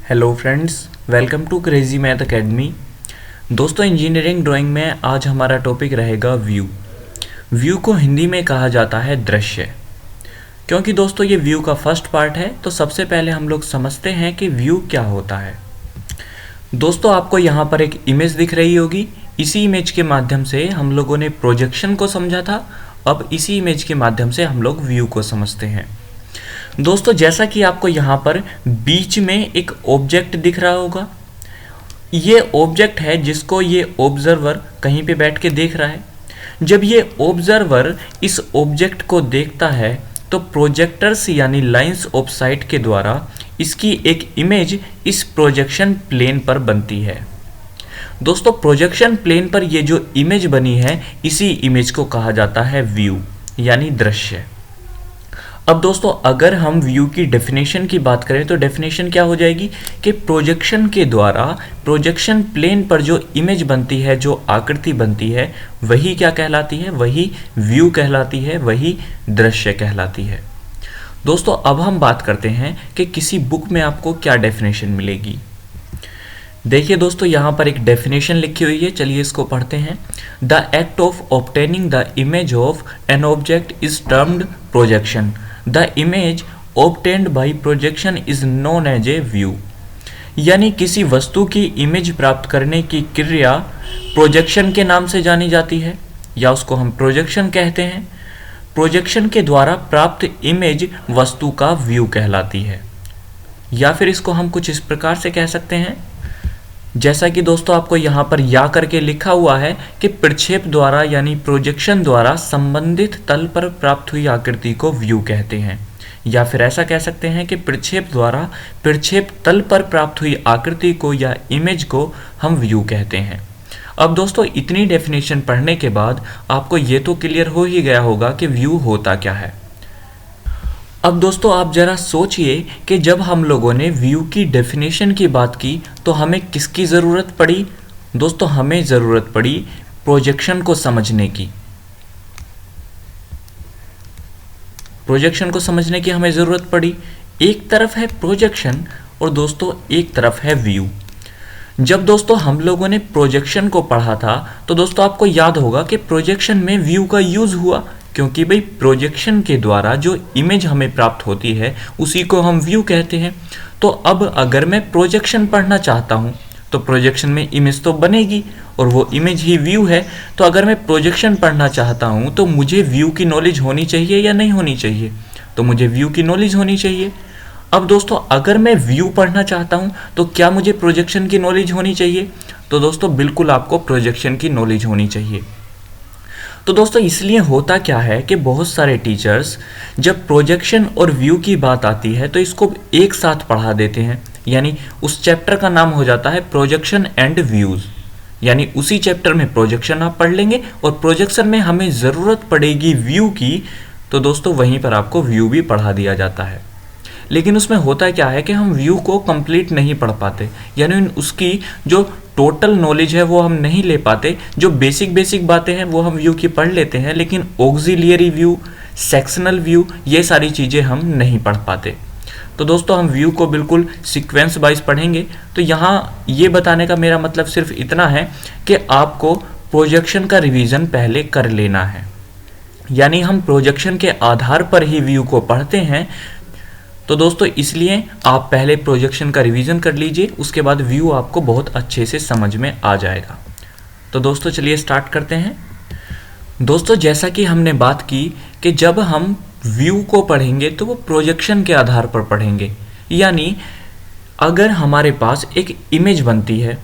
Hello friends, welcome to crazy math academy. दोस्तों, engineering drawing में आज हमारा टॉपिक रहेगा व्यू। व्यू को हिंदी में कहा जाता है दृश्य। क्योंकि दोस्तों ये व्यू का फर्स्ट पार्ट है, तो सबसे पहले हम लोग समझते हैं कि व्यू क्या होता है। दोस्तों, आपको यहाँ पर एक इमेज दिख रही होगी। इसी इमेज के माध्यम से हम लोगों ने प्रोजेक्शन को समझा था। अब इसी इमेज के माध्यम से हम लोग व्यू को समझते हैं। दोस्तों, जैसा कि आपको यहाँ पर बीच में एक ऑब्जेक्ट दिख रहा होगा, ये ऑब्जेक्ट है जिसको ये ऑब्जर्वर कहीं पे बैठ के देख रहा है। जब ये ऑब्जर्वर इस ऑब्जेक्ट को देखता है तो प्रोजेक्टर्स यानी लाइंस ऑफ साइट के द्वारा इसकी एक इमेज इस प्रोजेक्शन प्लेन पर बनती है। दोस्तों, प्रोजेक्शन प्लेन पर ये जो इमेज बनी है, इसी इमेज को कहा जाता है व्यू यानी दृश्य। अब दोस्तों, अगर हम व्यू की डेफिनेशन की बात करें तो डेफिनेशन क्या हो जाएगी कि प्रोजेक्शन के द्वारा प्रोजेक्शन प्लेन पर जो इमेज बनती है, जो आकृति बनती है, वही क्या कहलाती है? वही व्यू कहलाती है, वही दृश्य कहलाती है। दोस्तों, अब हम बात करते हैं कि किसी बुक में आपको क्या डेफिनेशन मिलेगी। देखिए दोस्तों, यहाँ पर एक डेफिनेशन लिखी हुई है, चलिए इसको पढ़ते हैं। The act of obtaining the image of an object is termed projection. The image obtained by projection is known as a view। यानी किसी वस्तु की इमेज प्राप्त करने की क्रिया प्रोजेक्शन के नाम से जानी जाती है, या उसको हम प्रोजेक्शन कहते हैं। प्रोजेक्शन के द्वारा प्राप्त इमेज वस्तु का व्यू कहलाती है। या फिर इसको हम कुछ इस प्रकार से कह सकते हैं, जैसा कि दोस्तों आपको यहाँ पर या करके लिखा हुआ है कि प्रक्षेप द्वारा यानी प्रोजेक्शन द्वारा संबंधित तल पर प्राप्त हुई आकृति को व्यू कहते हैं। या फिर ऐसा कह सकते हैं कि प्रक्षेप द्वारा प्रक्षेप तल पर प्राप्त हुई आकृति को या इमेज को हम व्यू कहते हैं। अब दोस्तों, इतनी डेफिनेशन पढ़ने के बाद आपको ये तो क्लियर हो ही गया होगा कि व्यू होता क्या है। अब दोस्तों, आप जरा सोचिए कि जब हम लोगों ने व्यू की डेफिनेशन की बात की तो हमें किसकी ज़रूरत पड़ी? दोस्तों, हमें ज़रूरत पड़ी प्रोजेक्शन को समझने की। प्रोजेक्शन को समझने की हमें ज़रूरत पड़ी। एक तरफ है प्रोजेक्शन और दोस्तों एक तरफ है व्यू। जब दोस्तों हम लोगों ने प्रोजेक्शन को पढ़ा था तो दोस्तों आपको याद होगा कि प्रोजेक्शन में व्यू का यूज़ हुआ, क्योंकि भाई प्रोजेक्शन के द्वारा जो इमेज हमें प्राप्त होती है उसी को हम व्यू कहते हैं। तो अब अगर मैं प्रोजेक्शन पढ़ना चाहता हूँ तो प्रोजेक्शन में इमेज तो बनेगी और वो इमेज ही व्यू है। तो अगर मैं प्रोजेक्शन पढ़ना चाहता हूँ तो मुझे व्यू की नॉलेज होनी चाहिए या नहीं होनी चाहिए? तो मुझे व्यू की नॉलेज होनी चाहिए। अब दोस्तों, अगर मैं व्यू पढ़ना चाहता हूँ तो क्या मुझे प्रोजेक्शन की नॉलेज होनी चाहिए? तो दोस्तों बिल्कुल आपको प्रोजेक्शन की नॉलेज होनी चाहिए। तो दोस्तों, इसलिए होता क्या है कि बहुत सारे टीचर्स जब प्रोजेक्शन और व्यू की बात आती है तो इसको एक साथ पढ़ा देते हैं। यानी उस चैप्टर का नाम हो जाता है प्रोजेक्शन एंड व्यूज़। यानी उसी चैप्टर में प्रोजेक्शन आप पढ़ लेंगे और प्रोजेक्शन में हमें ज़रूरत पड़ेगी व्यू की, तो दोस्तों वहीं पर आपको व्यू भी पढ़ा दिया जाता है। लेकिन उसमें होता क्या है कि हम व्यू को कंप्लीट नहीं पढ़ पाते, यानी उसकी जो टोटल नॉलेज है वो हम नहीं ले पाते। जो बेसिक बातें हैं वो हम व्यू की पढ़ लेते हैं, लेकिन ऑक्सिलियरी व्यू, सेक्शनल व्यू, ये सारी चीज़ें हम नहीं पढ़ पाते। तो दोस्तों, हम व्यू को बिल्कुल सीक्वेंस वाइज पढ़ेंगे। तो यहाँ ये बताने का मेरा मतलब सिर्फ इतना है कि आपको प्रोजेक्शन का रिवीजन पहले कर लेना है। यानी हम प्रोजेक्शन के आधार पर ही व्यू को पढ़ते हैं। तो दोस्तों, इसलिए आप पहले प्रोजेक्शन का रिवीजन कर लीजिए, उसके बाद व्यू आपको बहुत अच्छे से समझ में आ जाएगा। तो दोस्तों चलिए स्टार्ट करते हैं। दोस्तों, जैसा कि हमने बात की कि जब हम व्यू को पढ़ेंगे तो वो प्रोजेक्शन के आधार पर पढ़ेंगे। यानी अगर हमारे पास एक इमेज बनती है,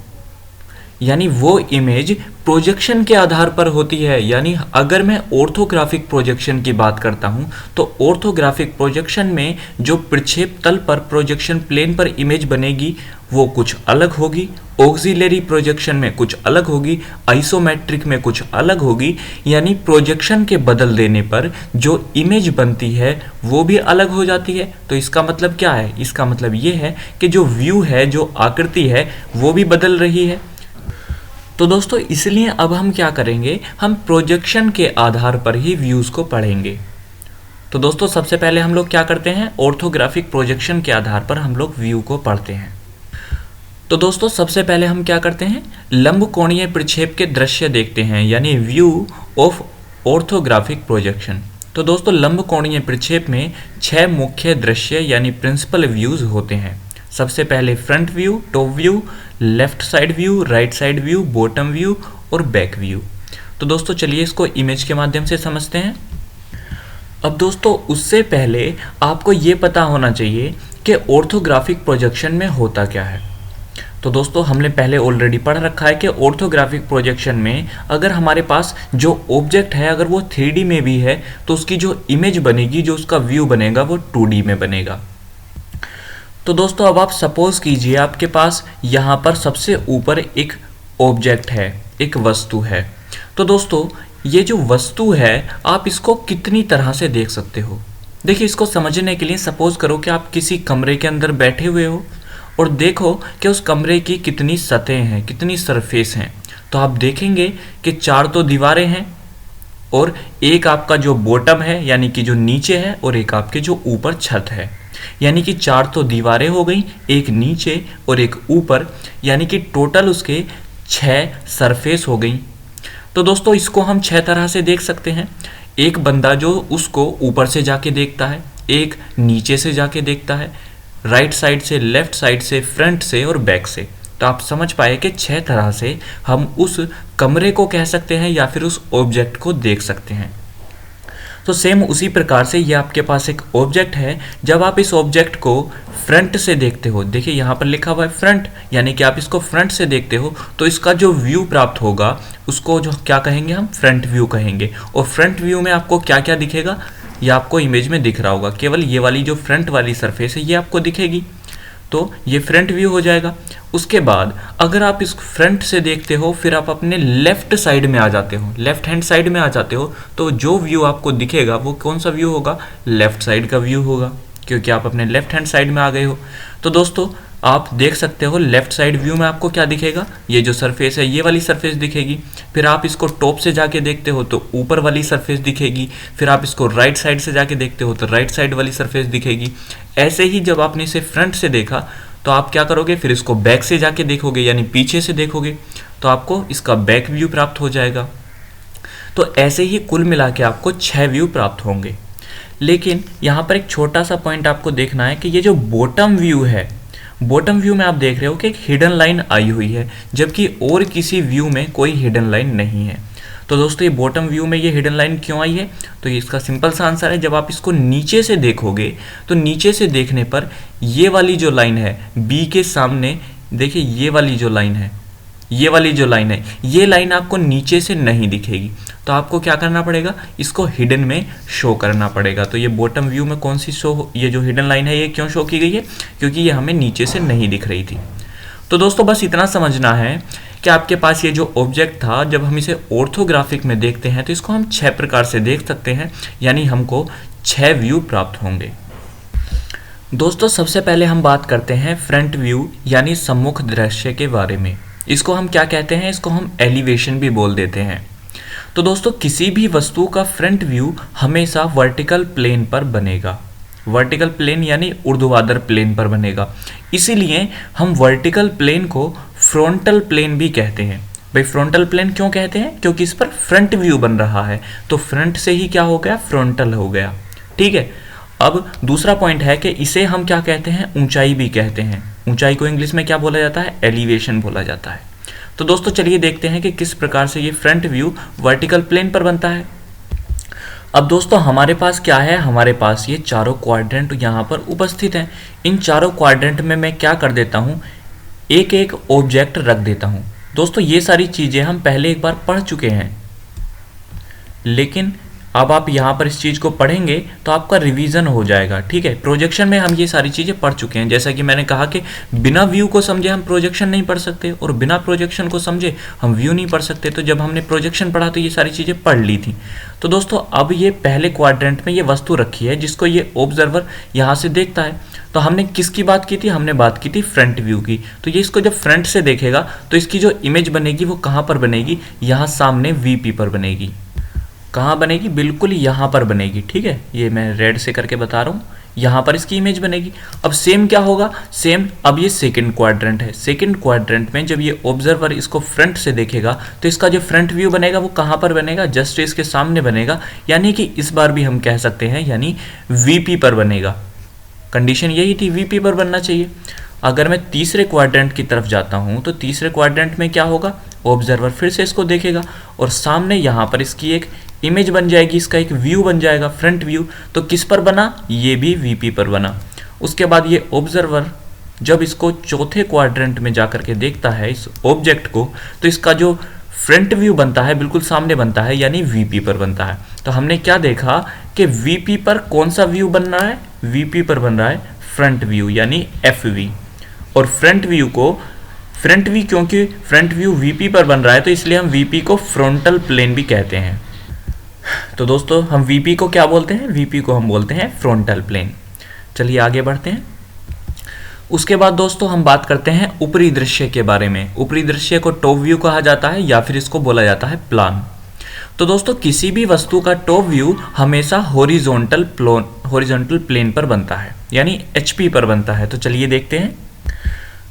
यानी वो इमेज प्रोजेक्शन के आधार पर होती है। यानी अगर मैं ऑर्थोग्राफिक प्रोजेक्शन की बात करता हूँ तो ऑर्थोग्राफिक प्रोजेक्शन में जो प्रक्षेप तल पर प्रोजेक्शन प्लेन पर इमेज बनेगी वो कुछ अलग होगी, ऑक्सिलरी प्रोजेक्शन में कुछ अलग होगी, आइसोमेट्रिक में कुछ अलग होगी। यानी प्रोजेक्शन के बदल देने पर जो इमेज बनती है वो भी अलग हो जाती है। तो इसका मतलब क्या है? इसका मतलब ये है कि जो व्यू है, जो आकृति है, वो भी बदल रही है। तो दोस्तों, इसलिए अब हम क्या करेंगे, हम प्रोजेक्शन के आधार पर ही व्यूज़ को पढ़ेंगे। तो दोस्तों सबसे पहले हम लोग क्या करते हैं, ऑर्थोग्राफिक प्रोजेक्शन के आधार पर हम लोग व्यू को पढ़ते हैं। तो दोस्तों सबसे पहले हम क्या करते हैं, लंब कोणीय प्रक्षेप के दृश्य देखते हैं, यानी व्यू ऑफ ऑर्थोग्राफिक प्रोजेक्शन। तो दोस्तों लंब कोणीय प्रक्षेप में 6 मुख्य दृश्य यानी प्रिंसिपल व्यूज होते हैं। सबसे पहले front view, top view, left side view, right side view, bottom view और बैक व्यू। तो दोस्तों चलिए इसको इमेज के माध्यम से समझते हैं। अब दोस्तों उससे पहले आपको ये पता होना चाहिए कि ऑर्थोग्राफिक प्रोजेक्शन में होता क्या है। तो दोस्तों हमने पहले ऑलरेडी पढ़ रखा है कि ऑर्थोग्राफिक प्रोजेक्शन में अगर हमारे पास जो ऑब्जेक्ट है अगर वो 3D में भी है तो उसकी जो इमेज बनेगी, जो उसका व्यू बनेगा वो 2D में बनेगा। तो दोस्तों अब आप सपोज कीजिए आपके पास यहाँ पर सबसे ऊपर एक ऑब्जेक्ट है, एक वस्तु है। तो दोस्तों ये जो वस्तु है आप इसको कितनी तरह से देख सकते हो। देखिए इसको समझने के लिए सपोज करो कि आप किसी कमरे के अंदर बैठे हुए हो और देखो कि उस कमरे की कितनी सतहें हैं, कितनी सरफेस हैं। तो आप देखेंगे कि 4 तो दीवारें हैं और एक आपका जो बॉटम है यानी कि जो नीचे है और एक आपके जो ऊपर छत है, यानी कि 4 तो दीवारें हो गई, एक नीचे और एक ऊपर, यानी कि टोटल उसके 6 सरफेस हो गई। तो दोस्तों इसको हम 6 तरह से देख सकते हैं। एक बंदा जो उसको ऊपर से जाके देखता है, एक नीचे से जाके देखता है, राइट साइड से, लेफ्ट साइड से, फ्रंट से और बैक से। तो आप समझ पाए कि 6 तरह से हम उस कमरे को कह सकते हैं या फिर उस ऑब्जेक्ट को देख सकते हैं। तो सेम उसी प्रकार से ये आपके पास एक ऑब्जेक्ट है। जब आप इस ऑब्जेक्ट को फ्रंट से देखते हो, देखिए यहाँ पर लिखा हुआ है फ्रंट, यानी कि आप इसको फ्रंट से देखते हो तो इसका जो व्यू प्राप्त होगा उसको जो क्या कहेंगे, हम फ्रंट व्यू कहेंगे। और फ्रंट व्यू में आपको क्या क्या दिखेगा, ये आपको इमेज में दिख रहा होगा। केवल ये वाली जो फ्रंट वाली सरफेस है ये आपको दिखेगी, तो ये फ्रंट व्यू हो जाएगा। उसके बाद अगर आप इस फ्रंट से देखते हो फिर आप अपने लेफ्ट साइड में आ जाते हो, लेफ्ट हैंड साइड में आ जाते हो, तो जो व्यू आपको दिखेगा वो कौन सा व्यू होगा, लेफ्ट साइड का व्यू होगा, क्योंकि आप अपने लेफ्ट हैंड साइड में आ गए हो। तो दोस्तों आप देख सकते हो लेफ्ट साइड व्यू में आपको क्या दिखेगा, ये जो सरफेस है ये वाली सरफेस दिखेगी। फिर आप इसको टॉप से जाके देखते हो तो ऊपर वाली सरफेस दिखेगी। फिर आप इसको राइट साइड से जाके देखते हो तो राइट साइड वाली सरफेस दिखेगी। ऐसे ही जब आपने इसे फ्रंट से देखा तो आप क्या करोगे, फिर इसको बैक से जाके देखोगे यानी पीछे से देखोगे तो आपको इसका बैक व्यू प्राप्त हो जाएगा। तो ऐसे ही कुल मिला के आपको 6 व्यू प्राप्त होंगे। लेकिन यहाँ पर एक छोटा सा पॉइंट आपको देखना है कि ये जो बॉटम व्यू है, बॉटम व्यू में आप देख रहे हो कि एक हिडन लाइन आई हुई है, जबकि और किसी व्यू में कोई हिडन लाइन नहीं है। तो दोस्तों ये बॉटम व्यू में ये हिडन लाइन क्यों आई है, तो ये इसका सिंपल सा आंसर है, जब आप इसको नीचे से देखोगे तो नीचे से देखने पर ये वाली जो लाइन है बी के सामने, देखिए ये वाली जो लाइन है, ये वाली जो लाइन है, ये लाइन आपको नीचे से नहीं दिखेगी। तो आपको क्या करना पड़ेगा, इसको हिडन में शो करना पड़ेगा। तो ये बॉटम व्यू में कौन सी शो, ये जो हिडन लाइन है ये क्यों शो की गई है, क्योंकि ये हमें नीचे से नहीं दिख रही थी। तो दोस्तों बस इतना समझना है कि आपके पास ये जो ऑब्जेक्ट था जब हम इसे ऑर्थोग्राफिक में देखते हैं तो इसको हम 6 प्रकार से देख सकते हैं, यानी हमको 6 व्यू प्राप्त होंगे। दोस्तों सबसे पहले हम बात करते हैं फ्रंट व्यू यानी सम्मुख दृश्य के बारे में। इसको हम क्या कहते हैं, इसको हम एलिवेशन भी बोल देते हैं। तो दोस्तों किसी भी वस्तु का फ्रंट व्यू हमेशा वर्टिकल प्लेन पर बनेगा, वर्टिकल प्लेन यानी ऊर्ध्वाधर प्लेन पर बनेगा। इसीलिए हम वर्टिकल प्लेन को फ्रंटल प्लेन भी कहते हैं। भाई फ्रंटल प्लेन क्यों कहते हैं, क्योंकि इस पर फ्रंट व्यू बन रहा है, तो फ्रंट से ही क्या हो गया, फ्रंटल हो गया। ठीक है, अब दूसरा पॉइंट है कि इसे हम क्या कहते हैं, ऊंचाई भी कहते हैं। ऊंचाई को इंग्लिश में क्या बोला जाता है, एलिवेशन बोला जाता है। तो दोस्तों चलिए देखते हैं कि किस प्रकार से ये फ्रंट व्यू वर्टिकल प्लेन पर बनता है। अब दोस्तों हमारे पास क्या है, हमारे पास ये चारों क्वाड्रेंट यहाँ पर उपस्थित हैं। इन चारों क्वाड्रेंट में मैं क्या कर देता हूँ, एक एक ऑब्जेक्ट रख देता हूँ। दोस्तों ये सारी चीज़ें हम पहले एक बार पढ़ चुके हैं, लेकिन अब आप यहाँ पर इस चीज़ को पढ़ेंगे तो आपका रिवीजन हो जाएगा। ठीक है, प्रोजेक्शन में हम ये सारी चीज़ें पढ़ चुके हैं। जैसा कि मैंने कहा कि बिना व्यू को समझे हम प्रोजेक्शन नहीं पढ़ सकते और बिना प्रोजेक्शन को समझे हम व्यू नहीं पढ़ सकते। तो जब हमने प्रोजेक्शन पढ़ा तो ये सारी चीज़ें पढ़ ली थी। तो दोस्तों अब ये पहले क्वाड्रेंट में ये वस्तु रखी है जिसको ये ऑब्जर्वर यहाँ से देखता है। तो हमने किसकी बात की थी, हमने बात की थी फ्रंट व्यू की। तो ये इसको जब फ्रंट से देखेगा तो इसकी जो इमेज बनेगी वो कहाँ पर बनेगी, यहाँ सामने वीपी पर बनेगी। कहाँ बनेगी, बिल्कुल यहाँ पर बनेगी। ठीक है, ये मैं रेड से करके बता रहा हूँ, यहाँ पर इसकी इमेज बनेगी। अब सेम क्या होगा, सेम अब ये सेकंड क्वाड्रेंट है, सेकंड क्वाड्रेंट में जब ये ऑब्जर्वर इसको फ्रंट से देखेगा तो इसका जो फ्रंट व्यू बनेगा वो कहाँ पर बनेगा, जस्ट इसके सामने बनेगा, यानी कि इस बार भी हम कह सकते हैं यानी वीपी पर बनेगा। कंडीशन यही थी, वीपी पर बनना चाहिए। अगर मैं तीसरे क्वाड्रेंट की तरफ जाता हूँ तो तीसरे क्वाड्रेंट में क्या होगा, ऑब्जर्वर फिर से इसको देखेगा और सामने यहाँ पर इसकी एक इमेज बन जाएगी, इसका एक व्यू बन जाएगा, फ्रंट व्यू। तो किस पर बना, ये भी वीपी पर बना। उसके बाद ये ऑब्जर्वर जब इसको चौथे क्वाड्रेंट में जाकर के देखता है इस ऑब्जेक्ट को, तो इसका जो फ्रंट व्यू बनता है बिल्कुल सामने बनता है, यानी वीपी पर बनता है। तो हमने क्या देखा कि वीपी पर कौन सा व्यू बन रहा है, वीपी पर बन रहा है फ्रंट व्यू यानी एफवी। और फ्रंट व्यू को, फ्रंट व्यू क्योंकि फ्रंट व्यू वीपी पर बन रहा है तो इसलिए हम वीपी को फ्रंटल प्लेन भी कहते हैं। तो दोस्तों हम वीपी को क्या बोलते हैं, वीपी को हम बोलते हैं फ्रंटल प्लेन। चलिए आगे बढ़ते हैं। उसके बाद दोस्तों हम बात करते हैं ऊपरी दृश्य के बारे में। ऊपरी दृश्य को टॉप व्यू कहा जाता है या फिर इसको बोला जाता है प्लान। तो दोस्तों किसी भी वस्तु का टॉप व्यू हमेशा हॉरिजॉन्टल प्लेन पर बनता है, यानी एचपी पर बनता है। तो चलिए देखते हैं।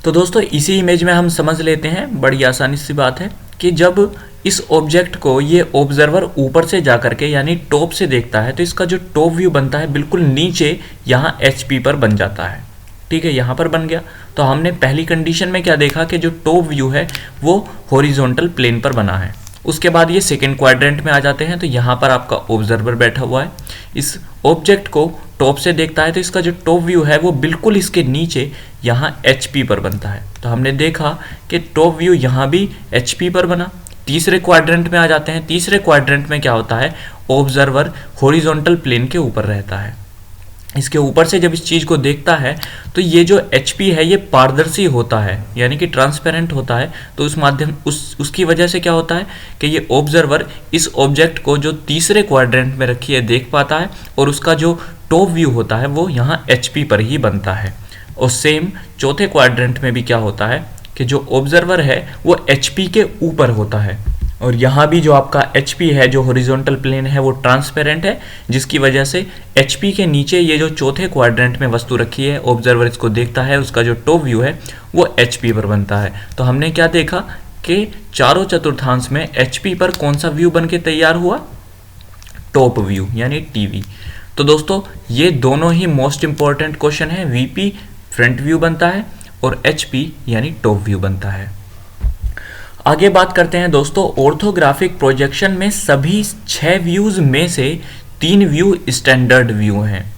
तो दोस्तों इसी इमेज में हम समझ लेते हैं, बड़ी आसानी सी बात है कि जब इस ऑब्जेक्ट को ये ऑब्जर्वर ऊपर से जाकर के यानी टॉप से देखता है तो इसका जो टॉप व्यू बनता है बिल्कुल नीचे यहाँ एचपी पर बन जाता है। ठीक है, यहाँ पर बन गया। तो हमने पहली कंडीशन में क्या देखा कि जो टॉप व्यू है वो हॉरिजॉन्टल प्लेन पर बना है। उसके बाद ये सेकेंड क्वाड्रेंट में आ जाते हैं, तो यहाँ पर आपका ऑब्जर्वर बैठा हुआ है, इस ऑब्जेक्ट को टॉप से देखता है तो इसका जो टॉप व्यू है वो बिल्कुल इसके नीचे यहाँ एचपी पर बनता है। तो हमने देखा कि टॉप व्यू यहाँ भी एचपी पर बना। तीसरे क्वाड्रेंट में आ जाते हैं। तीसरे क्वाड्रेंट में क्या होता है, ऑब्जर्वर हॉरिजॉन्टल प्लेन के ऊपर रहता है। इसके ऊपर से जब इस चीज़ को देखता है तो ये जो एचपी है ये पारदर्शी होता है, यानी कि ट्रांसपेरेंट होता है। तो उस माध्यम उसकी वजह से क्या होता है कि ये ऑब्जर्वर इस ऑब्जेक्ट को जो तीसरे क्वाड्रेंट में रखी है देख पाता है और उसका जो टॉप व्यू होता है वो यहाँ एचपी पर ही बनता है। और सेम चौथे क्वाड्रेंट में भी क्या होता है कि जो ऑब्जर्वर है वो एचपी के ऊपर होता है और यहाँ भी जो आपका HP है, जो हॉरिजॉन्टल प्लेन है, वो ट्रांसपेरेंट है, जिसकी वजह से HP के नीचे ये जो चौथे क्वाड्रेंट में वस्तु रखी है, ऑब्जर्वर इसको देखता है, उसका जो टॉप व्यू है वो HP पर बनता है। तो हमने क्या देखा कि चारों चतुर्थांश में HP पर कौन सा व्यू बन के तैयार हुआ, टॉप व्यू यानी TV। तो दोस्तों ये दोनों ही मोस्ट इंपॉर्टेंट क्वेश्चन है। VP फ्रंट व्यू बनता है और HP यानी टॉप व्यू बनता है। आगे बात करते हैं दोस्तों, ऑर्थोग्राफिक प्रोजेक्शन में सभी 6 व्यूज में से 3 व्यू स्टैंडर्ड व्यू हैं।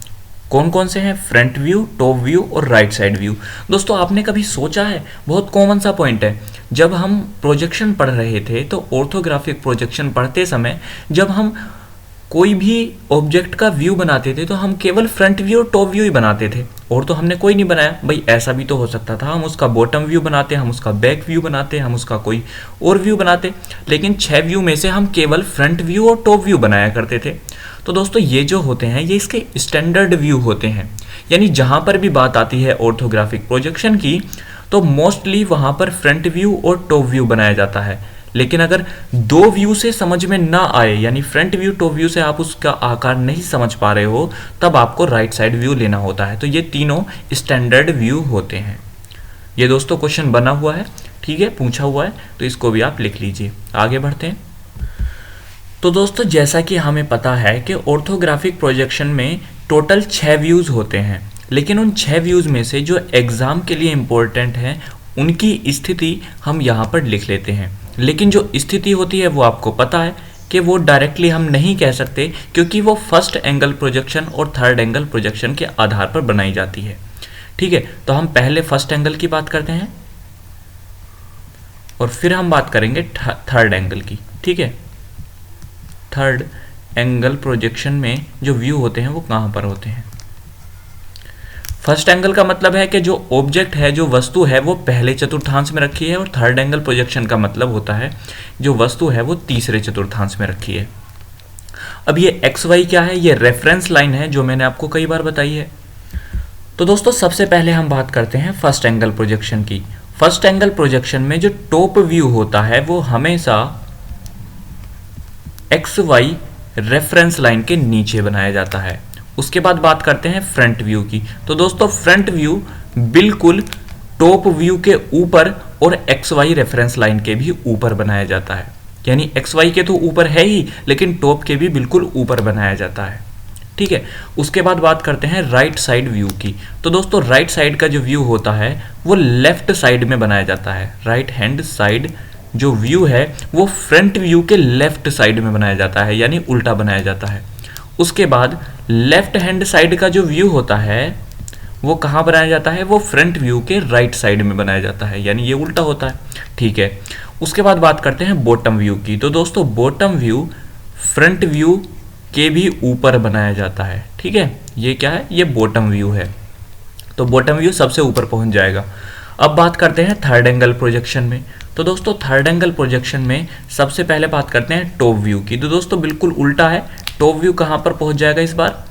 कौन कौन से हैं, फ्रंट व्यू, टॉप व्यू और राइट साइड व्यू। दोस्तों आपने कभी सोचा है, बहुत कॉमन सा पॉइंट है, जब हम प्रोजेक्शन पढ़ रहे थे तो ऑर्थोग्राफिक प्रोजेक्शन पढ़ते समय जब हम कोई भी ऑब्जेक्ट का व्यू बनाते थे तो हम केवल फ्रंट व्यू और टॉप व्यू ही बनाते थे, और तो हमने कोई नहीं बनाया। भाई ऐसा भी तो हो सकता था, हम उसका बॉटम व्यू बनाते, हम उसका बैक व्यू बनाते, हम उसका कोई और व्यू बनाते, लेकिन 6 व्यू में से हम केवल फ्रंट व्यू और टॉप व्यू बनाया करते थे। तो दोस्तों ये जो होते हैं ये इसके स्टैंडर्ड व्यू होते हैं, यानी जहाँ पर भी बात आती है ऑर्थोग्राफिक प्रोजेक्शन की तो मोस्टली वहाँ पर फ्रंट व्यू और टॉप व्यू बनाया जाता है। लेकिन अगर 2 व्यू से समझ में ना आए, यानी फ्रंट व्यू टॉप व्यू से आप उसका आकार नहीं समझ पा रहे हो, तब आपको राइट साइड व्यू लेना होता है। तो ये तीनों स्टैंडर्ड व्यू होते हैं। ये दोस्तों क्वेश्चन बना हुआ है, ठीक है, पूछा हुआ है, तो इसको भी आप लिख लीजिए। आगे बढ़ते हैं। तो दोस्तों जैसा कि हमें पता है कि ऑर्थोग्राफिक प्रोजेक्शन में टोटल 6 व्यूज होते हैं, लेकिन उन 6 व्यूज में से जो एग्जाम के लिए इम्पोर्टेंट हैं उनकी स्थिति हम यहाँ पर लिख लेते हैं। लेकिन जो स्थिति होती है वो आपको पता है कि वो डायरेक्टली हम नहीं कह सकते, क्योंकि वो फर्स्ट एंगल प्रोजेक्शन और थर्ड एंगल प्रोजेक्शन के आधार पर बनाई जाती है। ठीक है, तो हम पहले फर्स्ट एंगल की बात करते हैं और फिर हम बात करेंगे थर्ड एंगल की। ठीक है, थर्ड एंगल प्रोजेक्शन में जो व्यू होते हैं वो कहाँ पर होते हैं। फर्स्ट एंगल का मतलब है कि जो ऑब्जेक्ट है, जो वस्तु है वो पहले चतुर्थांश में रखी है, और थर्ड एंगल प्रोजेक्शन का मतलब होता है जो वस्तु है वो तीसरे चतुर्थांश में रखी है। अब ये एक्स वाई क्या है, ये रेफरेंस लाइन है जो मैंने आपको कई बार बताई है। तो दोस्तों सबसे पहले हम बात करते हैं फर्स्ट एंगल प्रोजेक्शन की। फर्स्ट एंगल प्रोजेक्शन में जो टॉप व्यू होता है वो हमेशा एक्स वाई रेफरेंस लाइन के नीचे बनाया जाता है, उसके बाद बात करते हैं फ्रंट व्यू की। तो दोस्तों फ्रंट व्यू बिल्कुल टॉप व्यू के ऊपर और एक्स वाई रेफरेंस लाइन के भी ऊपर बनाया जाता है, यानी एक्स वाई के तो ऊपर है ही, लेकिन टॉप के भी बिल्कुल ऊपर बनाया जाता है। ठीक है, उसके बाद बात करते हैं राइट साइड व्यू की। तो दोस्तों राइट साइड का जो व्यू होता है वो लेफ्ट साइड में बनाया जाता है। राइट हैंड साइड जो व्यू है वो फ्रंट व्यू के लेफ्ट साइड में बनाया जाता है, यानी उल्टा बनाया जाता है। उसके बाद लेफ्ट हैंड साइड का जो व्यू होता है वो कहाँ बनाया जाता है, वो फ्रंट व्यू के राइट साइड में बनाया जाता है, यानी ये उल्टा होता है। ठीक है, उसके बाद बात करते हैं बॉटम व्यू की। तो दोस्तों बॉटम व्यू फ्रंट व्यू के भी ऊपर बनाया जाता है। ठीक है, ये क्या है, ये बॉटम व्यू है, तो बॉटम व्यू सबसे ऊपर पहुंच जाएगा। अब बात करते हैं थर्ड एंगल प्रोजेक्शन में। तो दोस्तों थर्ड एंगल प्रोजेक्शन में सबसे पहले बात करते हैं टॉप व्यू की। तो दोस्तों बिल्कुल उल्टा है, टॉप व्यू कहाँ पर पहुंच जाएगा इस बार,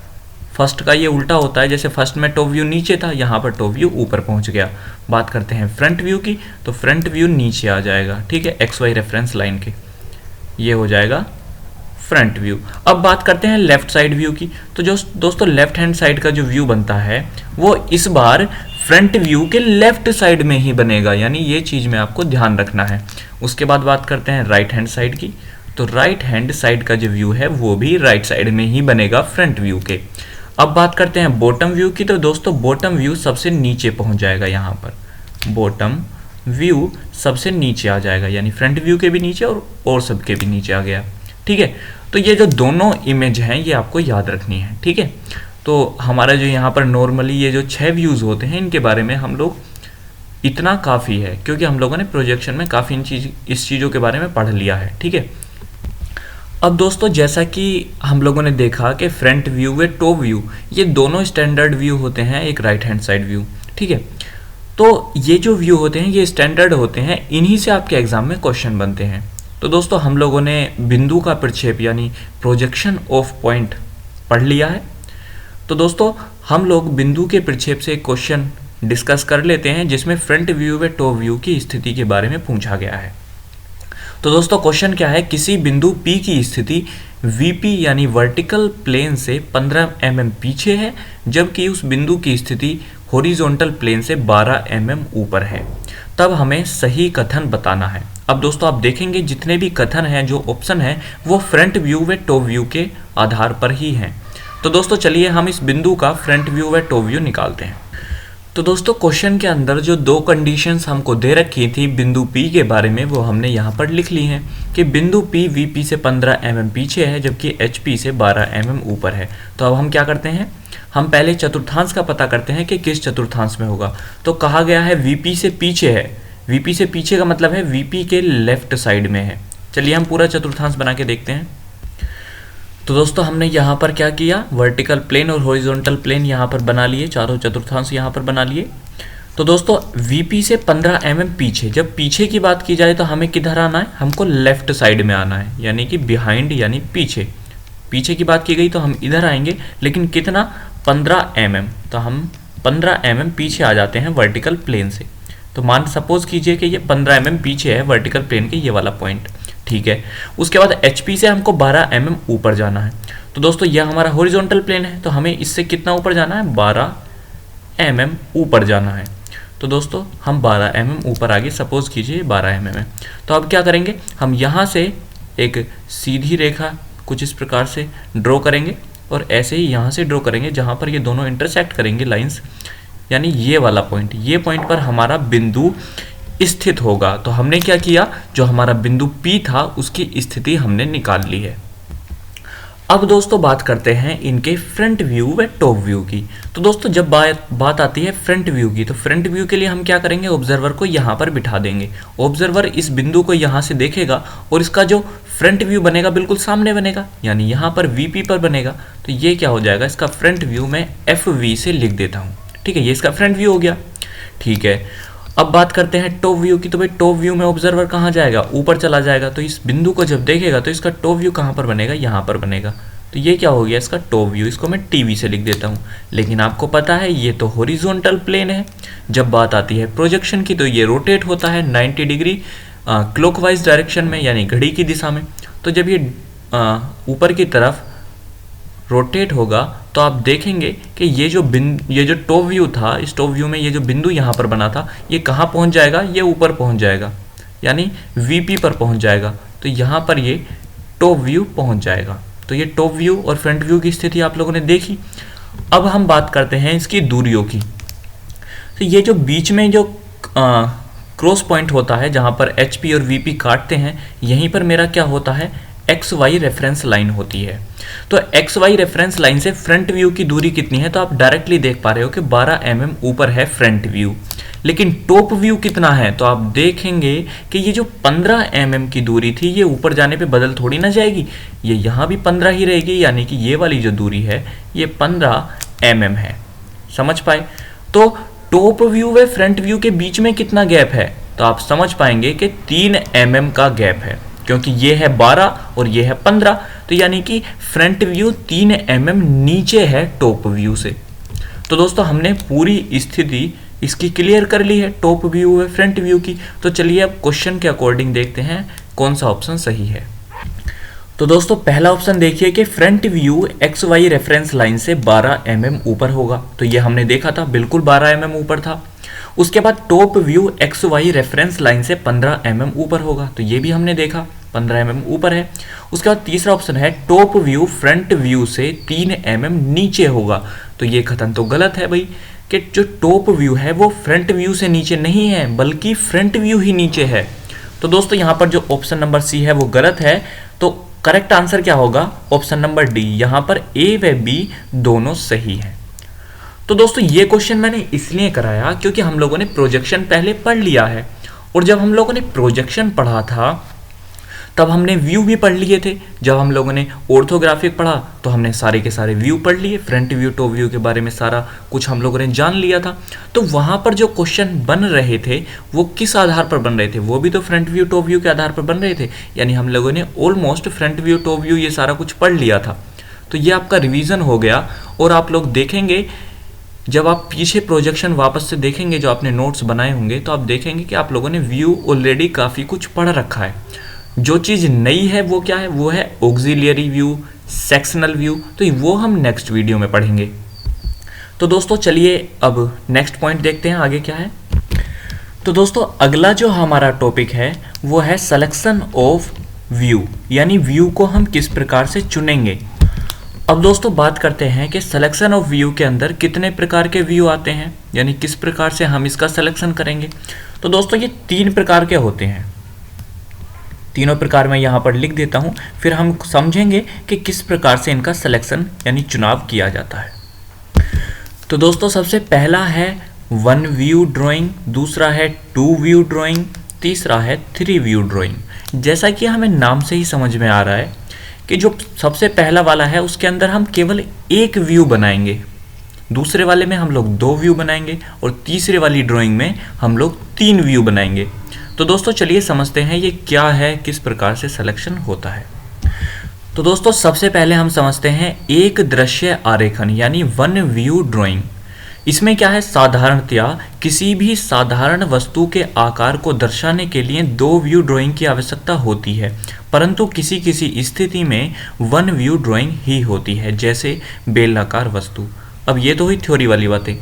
फर्स्ट का ये उल्टा होता है, जैसे फर्स्ट में टॉप व्यू नीचे था, यहाँ पर टॉप व्यू ऊपर पहुंच गया। बात करते हैं फ्रंट व्यू की, तो फ्रंट व्यू नीचे आ जाएगा। ठीक है, एक्स वाई रेफरेंस लाइन के, ये हो जाएगा फ्रंट व्यू। अब बात करते हैं लेफ्ट साइड व्यू की। तो जो दोस्तों लेफ्ट हैंड साइड का जो व्यू बनता है वो इस बार फ्रंट व्यू के लेफ्ट साइड में ही बनेगा, यानी ये चीज़ में आपको ध्यान रखना है। उसके बाद बात करते हैं राइट हैंड साइड की। तो राइट हैंड साइड का जो व्यू है वो भी राइट साइड में ही बनेगा फ्रंट व्यू के। अब बात करते हैं बॉटम व्यू की। तो दोस्तों बॉटम व्यू सबसे नीचे पहुंच जाएगा, यहाँ पर बॉटम व्यू सबसे नीचे आ जाएगा, यानी फ्रंट व्यू के भी नीचे और सबके भी नीचे आ गया। ठीक है, तो ये जो दोनों इमेज हैं ये आपको याद रखनी है। ठीक है, तो हमारा जो यहाँ पर नॉर्मली ये जो 6 व्यूज़ होते हैं इनके बारे में हम लोग इतना काफ़ी है, क्योंकि हम लोगों ने प्रोजेक्शन में काफ़ी इस चीज़ों के बारे में पढ़ लिया है। ठीक है, अब दोस्तों जैसा कि हम लोगों ने देखा कि फ्रंट व्यू व टॉप व्यू ये दोनों स्टैंडर्ड व्यू होते हैं, एक राइट हैंड साइड व्यू। ठीक है, तो ये जो व्यू होते हैं ये स्टैंडर्ड होते हैं, इन्हीं से आपके एग्जाम में क्वेश्चन बनते हैं। तो दोस्तों हम लोगों ने बिंदु का प्रक्षेप यानी प्रोजेक्शन ऑफ पॉइंट पढ़ लिया है। तो दोस्तों हम लोग बिंदु के प्रक्षेप से एक क्वेश्चन डिस्कस कर लेते हैं जिसमें फ्रंट व्यू व टॉप व्यू की स्थिति के बारे में पूछा गया है। तो दोस्तों क्वेश्चन क्या है, किसी बिंदु P की स्थिति VP यानी वर्टिकल प्लेन से 15 mm पीछे है, जबकि उस बिंदु की स्थिति हॉरिजॉन्टल प्लेन से 12 mm ऊपर है, तब हमें सही कथन बताना है। अब दोस्तों आप देखेंगे जितने भी कथन हैं, जो ऑप्शन है वो फ्रंट व्यू व टॉप व्यू के आधार पर ही हैं। तो दोस्तों चलिए हम इस बिंदु का फ्रंट व्यू व टॉप व्यू निकालते हैं। तो दोस्तों क्वेश्चन के अंदर जो दो कंडीशंस हमको दे रखी थी बिंदु P के बारे में वो हमने यहाँ पर लिख ली हैं कि बिंदु P VP से 15 mm पीछे है, जबकि HP से 12 mm ऊपर है। तो अब हम क्या करते हैं, हम पहले चतुर्थांश का पता करते हैं कि किस चतुर्थांश में होगा। तो कहा गया है VP से पीछे है, VP से पीछे का मतलब है VP के लेफ्ट साइड में है। चलिए हम पूरा चतुर्थांश बना के देखते हैं। तो दोस्तों हमने यहाँ पर क्या किया, वर्टिकल प्लेन और हॉरिजॉन्टल प्लेन यहाँ पर बना लिए, चारों चतुर्थांश यहाँ पर बना लिए। तो दोस्तों VP से 15 mm पीछे, जब पीछे की बात की जाए तो हमें किधर आना है, हमको लेफ्ट साइड में आना है, यानी कि बिहाइंड यानी पीछे। पीछे की बात की गई तो हम इधर आएंगे, लेकिन कितना, 15 mm। तो हम 15 mm पीछे आ जाते हैं वर्टिकल प्लेन से। तो मान सपोज कीजिए कि ये 15 mm पीछे है वर्टिकल प्लेन के ये वाला पॉइंट। ठीक है, उसके बाद HP से हमको 12 mm ऊपर जाना है। तो दोस्तों यह हमारा हॉरिजॉन्टल प्लेन है, तो हमें इससे कितना ऊपर जाना है, 12 mm ऊपर जाना है। तो दोस्तों हम 12 mm ऊपर आगे, सपोज कीजिए 12 mm है। तो अब क्या करेंगे, हम यहाँ से एक सीधी रेखा कुछ इस प्रकार से ड्रॉ करेंगे और ऐसे ही यहाँ से ड्रॉ करेंगे जहाँ पर ये दोनों इंटरसेक्ट करेंगे लाइंस, यानी ये वाला पॉइंट, ये पॉइंट पर हमारा बिंदु स्थित होगा। तो हमने क्या किया, जो हमारा बिंदु P था उसकी स्थिति हमने निकाल ली है। अब दोस्तों बात करते हैं इनके फ्रंट व्यू व टॉप व्यू की। तो दोस्तों जब बात आती है फ्रंट व्यू की, तो फ्रंट व्यू के लिए हम क्या करेंगे, ऑब्जर्वर को यहाँ पर बिठा देंगे। ऑब्जर्वर इस बिंदु को यहाँ से देखेगा और इसका जो फ्रंट व्यू बनेगा बिल्कुल सामने बनेगा, यानी यहाँ पर VP पर बनेगा। तो ये क्या हो जाएगा, इसका फ्रंट व्यू मैं FV से लिख देता हूँ। ठीक है, ये इसका फ्रंट व्यू हो गया। ठीक है, अब बात करते हैं टॉप व्यू की। तो भाई टॉप व्यू में ऑब्जर्वर कहाँ जाएगा, ऊपर चला जाएगा। तो इस बिंदु को जब देखेगा तो इसका टॉप व्यू कहाँ पर बनेगा, यहाँ पर बनेगा। तो ये क्या हो गया, इसका टॉप व्यू, इसको मैं TV से लिख देता हूँ। लेकिन आपको पता है ये तो हॉरिजॉन्टल प्लेन है। जब बात आती है प्रोजेक्शन की तो ये रोटेट होता है 90 डिग्री क्लॉकवाइज डायरेक्शन में, यानी घड़ी की दिशा में। तो जब ये ऊपर की तरफ रोटेट होगा तो आप देखेंगे कि ये जो टॉप व्यू था, इस टॉप व्यू में ये जो बिंदु यहाँ पर बना था, ये कहाँ पहुँच जाएगा, ये ऊपर पहुँच जाएगा, यानी VP पर पहुँच जाएगा। तो यहाँ पर ये टॉप व्यू पहुँच जाएगा। तो ये टॉप व्यू और फ्रंट व्यू की स्थिति आप लोगों ने देखी। अब हम बात करते हैं इसकी दूरियों की। तो ये जो बीच में जो क्रॉस पॉइंट होता है, जहाँ पर HP और VP काटते हैं, यहीं पर मेरा क्या होता है, XY रेफरेंस लाइन होती है। तो XY रेफरेंस लाइन से फ्रंट व्यू की दूरी कितनी है, तो आप डायरेक्टली देख पा रहे हो कि 12 mm ऊपर है फ्रंट व्यू। लेकिन टॉप व्यू कितना है, तो आप देखेंगे कि ये जो 15 mm की दूरी थी, ये ऊपर जाने पे बदल थोड़ी ना जाएगी, ये यहाँ भी 15 ही रहेगी, यानी कि ये वाली जो दूरी है ये 15 mm है। समझ पाए? तो टॉप व्यू व फ्रंट व्यू के बीच में कितना गैप है, तो आप समझ पाएंगे कि 3 mm का गैप है, क्योंकि ये है 12 और ये है 15। तो यानी कि फ्रंट व्यू 3 mm नीचे है टॉप व्यू से। तो दोस्तों हमने पूरी स्थिति इसकी क्लियर कर ली है, टॉप व्यू व फ्रंट व्यू की। तो चलिए अब क्वेश्चन के अकॉर्डिंग देखते हैं कौन सा ऑप्शन सही है। तो दोस्तों पहला ऑप्शन देखिए कि front view XY reference line से 12 mm ऊपर होगा। तो ये हमने देखा था, बिल्कुल 12 mm ऊपर था। उसके बाद top view XY reference line से 15 mm ऊपर होगा। तो ये भी हमने देखा, 15 mm ऊपर है। उसके बाद तीसरा ऑप्शन है टॉप व्यू फ्रंट व्यू से 3 mm नीचे होगा। तो ये कथन तो गलत है भाई, कि जो टॉप व्यू है वो फ्रंट व्यू से नीचे नहीं है, बल्कि फ्रंट व्यू ही नीचे है। तो दोस्तों यहाँ पर जो ऑप्शन नंबर C है वो गलत है। तो करेक्ट आंसर क्या होगा, ऑप्शन नंबर D। यहाँ पर A व B दोनों सही है। तो दोस्तों ये क्वेश्चन मैंने इसलिए कराया क्योंकि हम लोगों ने प्रोजेक्शन पहले पढ़ लिया है, और जब हम लोगों ने प्रोजेक्शन पढ़ा था तब हमने व्यू भी पढ़ लिए थे। जब हम लोगों ने ऑर्थोग्राफिक पढ़ा तो हमने सारे के सारे व्यू पढ़ लिए, फ्रंट व्यू टॉप व्यू के बारे में सारा कुछ हम लोगों ने जान लिया था। तो वहाँ पर जो क्वेश्चन बन रहे थे वो किस आधार पर बन रहे थे, वो भी तो फ्रंट व्यू टॉप व्यू के आधार पर बन रहे थे। यानी हम लोगों ने almost front view top view ये सारा कुछ पढ़ लिया था। तो ये आपका रिवीजन हो गया। और आप लोग देखेंगे जब आप पीछे प्रोजेक्शन वापस से देखेंगे, जो आपने नोट्स बनाए होंगे, तो आप देखेंगे कि आप लोगों ने व्यू ऑलरेडी काफ़ी कुछ पढ़ रखा है। जो चीज़ नई है वो क्या है, वो है ऑक्सिलियरी व्यू, सेक्शनल व्यू। तो वो हम नेक्स्ट वीडियो में पढ़ेंगे। तो दोस्तों चलिए अब नेक्स्ट पॉइंट देखते हैं आगे क्या है। तो दोस्तों अगला जो हमारा टॉपिक है वो है सिलेक्शन ऑफ व्यू, यानी व्यू को हम किस प्रकार से चुनेंगे। अब दोस्तों बात करते हैं कि सिलेक्शन ऑफ व्यू के अंदर कितने प्रकार के व्यू आते हैं, यानी किस प्रकार से हम इसका सिलेक्शन करेंगे। तो दोस्तों ये 3 प्रकार के होते हैं। तीनों प्रकार मैं यहाँ पर लिख देता हूँ, फिर हम समझेंगे कि किस प्रकार से इनका सिलेक्शन यानी चुनाव किया जाता है। तो दोस्तों सबसे पहला है 1 व्यू ड्राइंग, दूसरा है 2 व्यू ड्राइंग, तीसरा है 3 व्यू ड्राइंग। जैसा कि हमें नाम से ही समझ में आ रहा है कि जो सबसे पहला वाला है उसके अंदर हम केवल 1 व्यू बनाएंगे, दूसरे वाले में हम लोग 2 व्यू बनाएंगे, और तीसरे वाली ड्राइंग में हम लोग 3 व्यू बनाएंगे। तो दोस्तों चलिए समझते हैं ये क्या है, किस प्रकार से सिलेक्शन होता है। तो दोस्तों सबसे पहले हम समझते हैं एक दृश्य आरेखन, यानी 1 व्यू ड्राइंग। इसमें क्या है, साधारणतया किसी भी साधारण वस्तु के आकार को दर्शाने के लिए 2 व्यू ड्राइंग की आवश्यकता होती है, परंतु किसी किसी स्थिति में 1 व्यू ड्राइंग ही होती है, जैसे बेलनाकार वस्तु। अब ये तो हुई थ्योरी वाली बातें,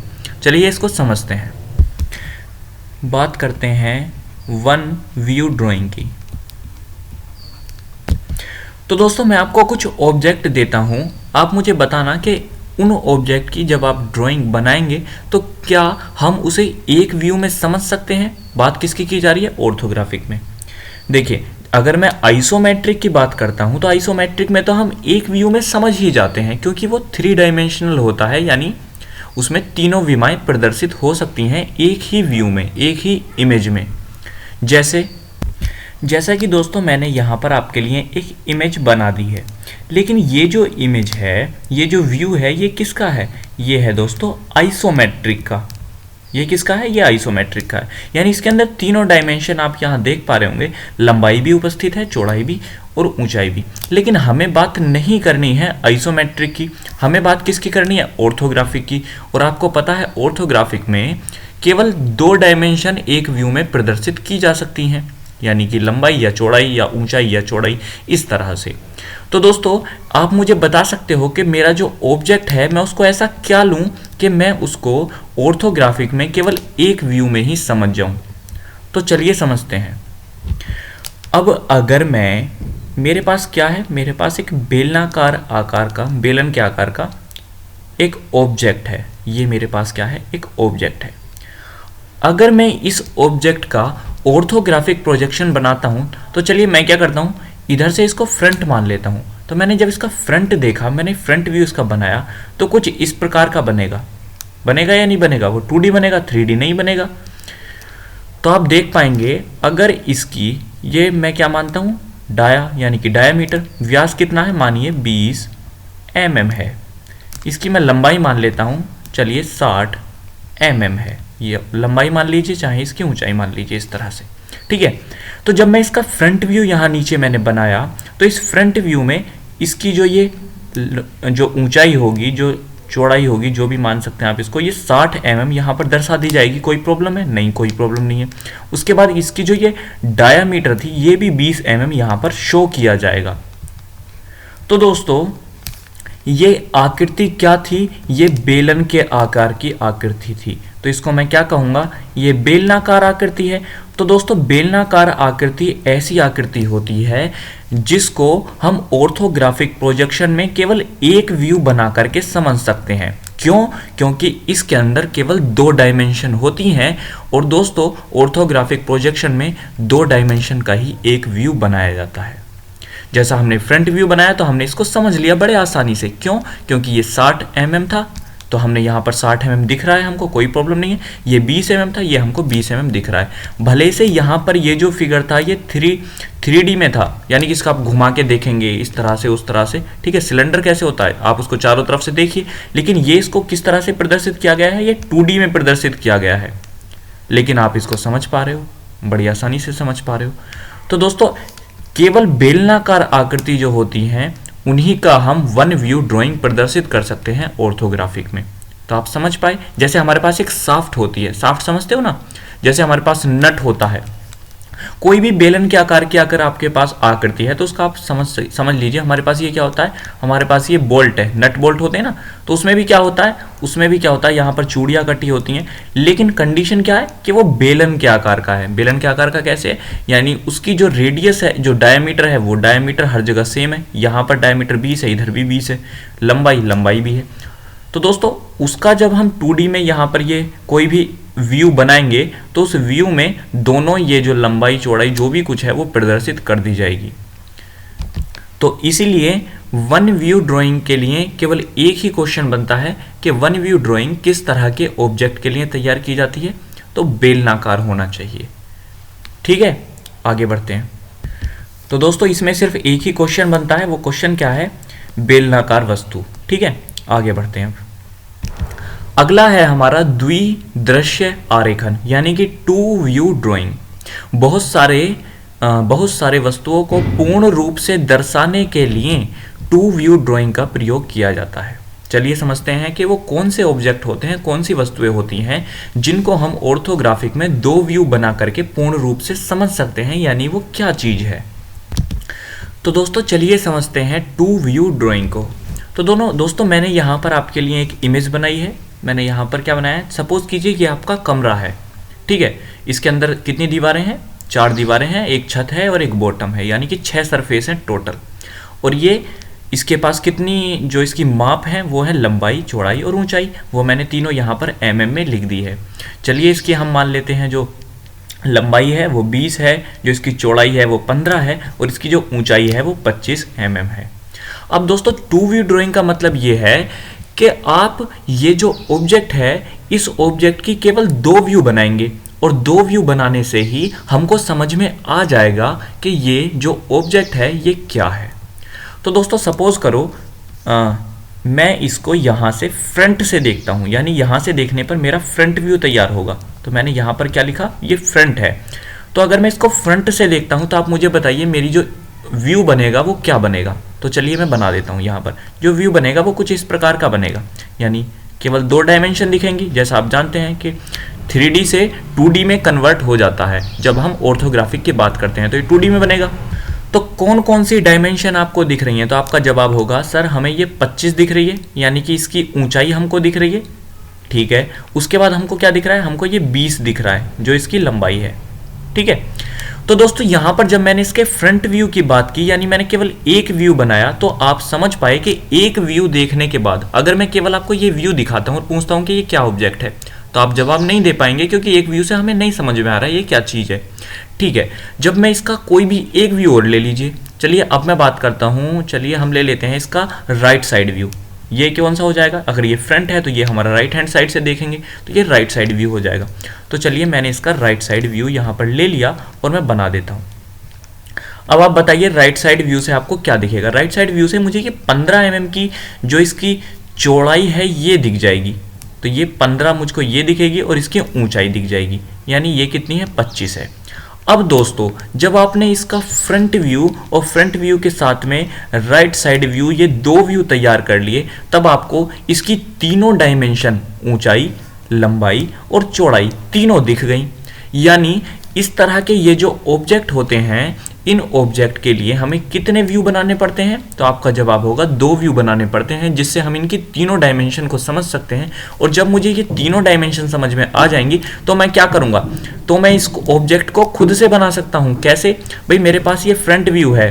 चलिए इसको समझते हैं। बात करते हैं 1 व्यू ड्राइंग की। तो दोस्तों मैं आपको कुछ ऑब्जेक्ट देता हूं, आप मुझे बताना कि उन ऑब्जेक्ट की जब आप ड्राइंग बनाएंगे तो क्या हम उसे एक व्यू में समझ सकते हैं। बात किसकी की जा रही है, ऑर्थोग्राफिक में। देखिए अगर मैं आइसोमेट्रिक की बात करता हूं तो आइसोमेट्रिक में तो हम एक व्यू में समझ ही जाते हैं, क्योंकि वो 3 डायमेंशनल होता है, यानी उसमें तीनों विमाएं प्रदर्शित हो सकती हैं एक ही व्यू में, एक ही इमेज में। जैसा कि दोस्तों मैंने यहाँ पर आपके लिए एक इमेज बना दी है, लेकिन ये जो इमेज है, ये जो व्यू है, ये किसका है, ये है दोस्तों आइसोमेट्रिक का। ये किसका है, ये आइसोमेट्रिक का है। यानी इसके अंदर तीनों डायमेंशन आप यहाँ देख पा रहे होंगे, लंबाई भी उपस्थित है, चौड़ाई भी और ऊंचाई भी। लेकिन हमें बात नहीं करनी है आइसोमेट्रिक की, हमें बात किसकी करनी है, ऑर्थोग्राफिक की। और आपको पता है ऑर्थोग्राफिक में केवल 2 डायमेंशन एक व्यू में प्रदर्शित की जा सकती हैं, यानी कि लंबाई या चौड़ाई या ऊंचाई या चौड़ाई, इस तरह से। तो दोस्तों आप मुझे बता सकते हो कि मेरा जो ऑब्जेक्ट है मैं उसको ऐसा क्या लूं कि मैं उसको ऑर्थोग्राफिक में केवल एक व्यू में ही समझ जाऊं। तो चलिए समझते हैं। अब अगर मेरे पास क्या है, मेरे पास एक बेलनाकार आकार का, बेलन के आकार का एक ऑब्जेक्ट है। ये मेरे पास क्या है, एक ऑब्जेक्ट है। अगर मैं इस ऑब्जेक्ट का ऑर्थोग्राफिक प्रोजेक्शन बनाता हूं तो चलिए मैं क्या करता हूं, इधर से इसको फ्रंट मान लेता हूं। तो मैंने जब इसका फ्रंट देखा, मैंने फ्रंट व्यू इसका बनाया, तो कुछ इस प्रकार का बनेगा। बनेगा या नहीं बनेगा? वो 2D बनेगा, 3D नहीं बनेगा। तो आप देख पाएंगे अगर इसकी, ये मैं क्या मानता हूं, डाया यानी कि डायामीटर, व्यास कितना है, मानिए 20 mm है। इसकी मैं लंबाई मान लेता हूं, चलिए 60 mm है। ये लंबाई मान लीजिए, चाहे इसकी ऊंचाई मान लीजिए, इस तरह से, ठीक है। तो जब मैं इसका फ्रंट व्यू यहाँ नीचे मैंने बनाया, तो इस फ्रंट व्यू में इसकी जो ये जो ऊंचाई होगी, जो चौड़ाई होगी, जो भी मान सकते हैं आप इसको, ये 60 mm यहाँ पर दर्शा दी जाएगी। कोई प्रॉब्लम है? नहीं, कोई प्रॉब्लम नहीं है। उसके बाद इसकी जो ये डायामीटर थी, ये भी 20 mm यहाँ पर शो किया जाएगा। तो दोस्तों ये आकृति क्या थी? ये बेलन के आकार की आकृति थी। तो इसको मैं क्या कहूँगा, ये बेलनाकार आकृति है। तो दोस्तों बेलनाकार आकृति ऐसी आकृति होती है जिसको हम ऑर्थोग्राफिक प्रोजेक्शन में केवल एक व्यू बना करके समझ सकते हैं। क्यों? क्योंकि इसके अंदर केवल 2 डायमेंशन होती हैं, और दोस्तों ऑर्थोग्राफिक प्रोजेक्शन में 2 डायमेंशन का ही एक व्यू बनाया जाता है। जैसा हमने फ्रंट व्यू बनाया तो हमने इसको समझ लिया बड़े आसानी से। क्यों? क्योंकि ये 60 mm था, तो हमने यहाँ पर 60 mm दिख रहा है, हमको कोई प्रॉब्लम नहीं है। ये 20 mm था, ये हमको 20 mm दिख रहा है। भले से यहाँ पर ये जो फिगर था ये 3D में था, यानी कि इसका आप घुमा के देखेंगे इस तरह से, उस तरह से, ठीक है। सिलेंडर कैसे होता है, आप उसको चारों तरफ से देखिए, लेकिन ये इसको किस तरह से प्रदर्शित किया गया है, ये 2D में प्रदर्शित किया गया है। लेकिन आप इसको समझ पा रहे हो, बड़ी आसानी से समझ पा रहे हो। तो दोस्तों केवल बेलनाकार आकृति जो होती हैं उन्हीं का हम वन व्यू ड्राइंग प्रदर्शित कर सकते हैं ऑर्थोग्राफिक में। तो आप समझ पाए, जैसे हमारे पास एक शाफ्ट होती है, शाफ्ट समझते हो ना, जैसे हमारे पास नट होता है। कोई भी बेलन के आकार की अगर आपके पास आकृति है तो उसका आप समझ लीजिए, हमारे पास ये क्या होता है, हमारे पास ये बोल्ट है, नट बोल्ट होते हैं ना, तो उसमें भी क्या होता है, यहाँ पर चूड़ियाँ कटी होती हैं। लेकिन कंडीशन क्या है कि वो बेलन के आकार का है। बेलन के आकार का कैसे है, यानी उसकी जो रेडियस है, जो डायमीटर है, वो डायमीटर हर जगह सेम है। यहाँ पर डायमीटर 20 है, इधर भी 20 है, लंबाई भी है। तो दोस्तों उसका जब हम 2D में यहाँ पर ये कोई भी व्यू बनाएंगे तो उस व्यू में दोनों ये जो लंबाई चौड़ाई जो भी कुछ है वो प्रदर्शित कर दी जाएगी। तो इसीलिए वन व्यू ड्राइंग के लिए केवल एक ही क्वेश्चन बनता है कि वन व्यू ड्राइंग किस तरह के ऑब्जेक्ट के लिए तैयार की जाती है, तो बेलनाकार होना चाहिए। ठीक है, आगे बढ़ते हैं। तो दोस्तों इसमें सिर्फ एक ही क्वेश्चन बनता है, वो क्वेश्चन क्या है, बेलनाकार वस्तु। ठीक है, आगे बढ़ते हैं। अगला है हमारा द्विदृश्य आरेखन, यानी कि 2 व्यू ड्राइंग। बहुत सारे वस्तुओं को पूर्ण रूप से दर्शाने के लिए 2 व्यू ड्राइंग का प्रयोग किया जाता है। चलिए समझते हैं कि वो कौन से ऑब्जेक्ट होते हैं, कौन सी वस्तुएं होती हैं जिनको हम ऑर्थोग्राफिक में 2 व्यू बना करके पूर्ण रूप से समझ सकते हैं, यानी वो क्या चीज है। तो दोस्तों चलिए समझते हैं 2 व्यू ड्राइंग को। तो दोस्तों मैंने यहाँ पर आपके लिए एक इमेज बनाई है। मैंने यहाँ पर क्या बनाया है, सपोज कीजिए कि आपका कमरा है। ठीक है, इसके अंदर कितनी दीवारें हैं, 4 दीवारें हैं, एक छत है और एक बॉटम है, यानी कि 6 सरफेस हैं टोटल। और ये इसके पास कितनी जो इसकी माप है वो है लंबाई, चौड़ाई और ऊंचाई, वो मैंने तीनों यहाँ पर mm में लिख दी है। चलिए इसकी हम मान लेते हैं जो लंबाई है वो 20 है, जो इसकी चौड़ाई है वो 15 है और इसकी जो ऊंचाई है वो 25 mm है। अब दोस्तों 2 व्यू ड्राइंग का मतलब ये है कि आप ये जो ऑब्जेक्ट है इस ऑब्जेक्ट की केवल 2 व्यू बनाएंगे, और 2 व्यू बनाने से ही हमको समझ में आ जाएगा कि ये जो ऑब्जेक्ट है ये क्या है। तो दोस्तों सपोज करो मैं इसको यहाँ से फ्रंट से देखता हूँ, यानी यहाँ से देखने पर मेरा फ्रंट व्यू तैयार होगा। तो मैंने यहाँ पर क्या लिखा, ये फ्रंट है। तो अगर मैं इसको फ्रंट से देखता हूँ तो आप मुझे बताइए मेरी जो व्यू बनेगा वो क्या बनेगा। तो चलिए मैं बना देता हूँ। यहाँ पर जो व्यू बनेगा वो कुछ इस प्रकार का बनेगा, यानी केवल 2 डायमेंशन दिखेंगी। जैसा आप जानते हैं कि 3D से 2D में कन्वर्ट हो जाता है जब हम ऑर्थोग्राफिक की बात करते हैं, तो ये 2D में बनेगा। तो कौन कौन सी डायमेंशन आपको दिख रही हैं? तो आपका जवाब होगा सर हमें ये 25 दिख रही है, यानी कि इसकी ऊंचाई हमको दिख रही है, ठीक है। उसके बाद हमको क्या दिख रहा है? हमको ये 20 दिख रहा है जो इसकी लंबाई है, ठीक है। तो दोस्तों यहाँ पर जब मैंने इसके फ्रंट व्यू की बात की, यानी मैंने केवल एक व्यू बनाया, तो आप समझ पाए कि एक व्यू देखने के बाद अगर मैं केवल आपको ये व्यू दिखाता हूँ और पूछता हूँ कि ये क्या ऑब्जेक्ट है, तो आप जवाब नहीं दे पाएंगे, क्योंकि एक व्यू से हमें नहीं समझ में आ रहा है ये क्या चीज़ है, ठीक है। जब मैं इसका कोई भी एक व्यू और ले लीजिए, चलिए अब मैं बात करता हूँ, चलिए हम ले लेते हैं इसका राइट साइड व्यू। ये कौन सा हो जाएगा? अगर ये फ्रंट है तो ये हमारा राइट हैंड साइड से देखेंगे तो ये राइट साइड व्यू हो जाएगा। तो चलिए मैंने इसका राइट साइड व्यू यहाँ पर ले लिया और मैं बना देता हूँ। अब आप बताइए राइट साइड व्यू से आपको क्या दिखेगा? राइट साइड व्यू से मुझे ये 15 mm की जो इसकी चौड़ाई है ये दिख जाएगी। तो ये 15 मुझको ये दिखेगी और इसकी ऊंचाई दिख जाएगी, यानी ये कितनी है? 25 है। अब दोस्तों जब आपने इसका फ्रंट व्यू और फ्रंट व्यू के साथ में राइट साइड व्यू, ये दो व्यू तैयार कर लिए, तब आपको इसकी तीनों डायमेंशन, ऊंचाई, लंबाई और चौड़ाई तीनों दिख गई। यानी इस तरह के ये जो ऑब्जेक्ट होते हैं, इन ऑब्जेक्ट के लिए हमें कितने व्यू बनाने पड़ते हैं? तो आपका जवाब होगा 2 व्यू बनाने पड़ते हैं, जिससे हम इनकी तीनों डायमेंशन को समझ सकते हैं। और जब मुझे ये तीनों डायमेंशन समझ में आ जाएंगी तो मैं क्या करूंगा? तो मैं इस ऑब्जेक्ट को खुद से बना सकता हूं। कैसे? भाई मेरे पास ये फ्रंट व्यू है,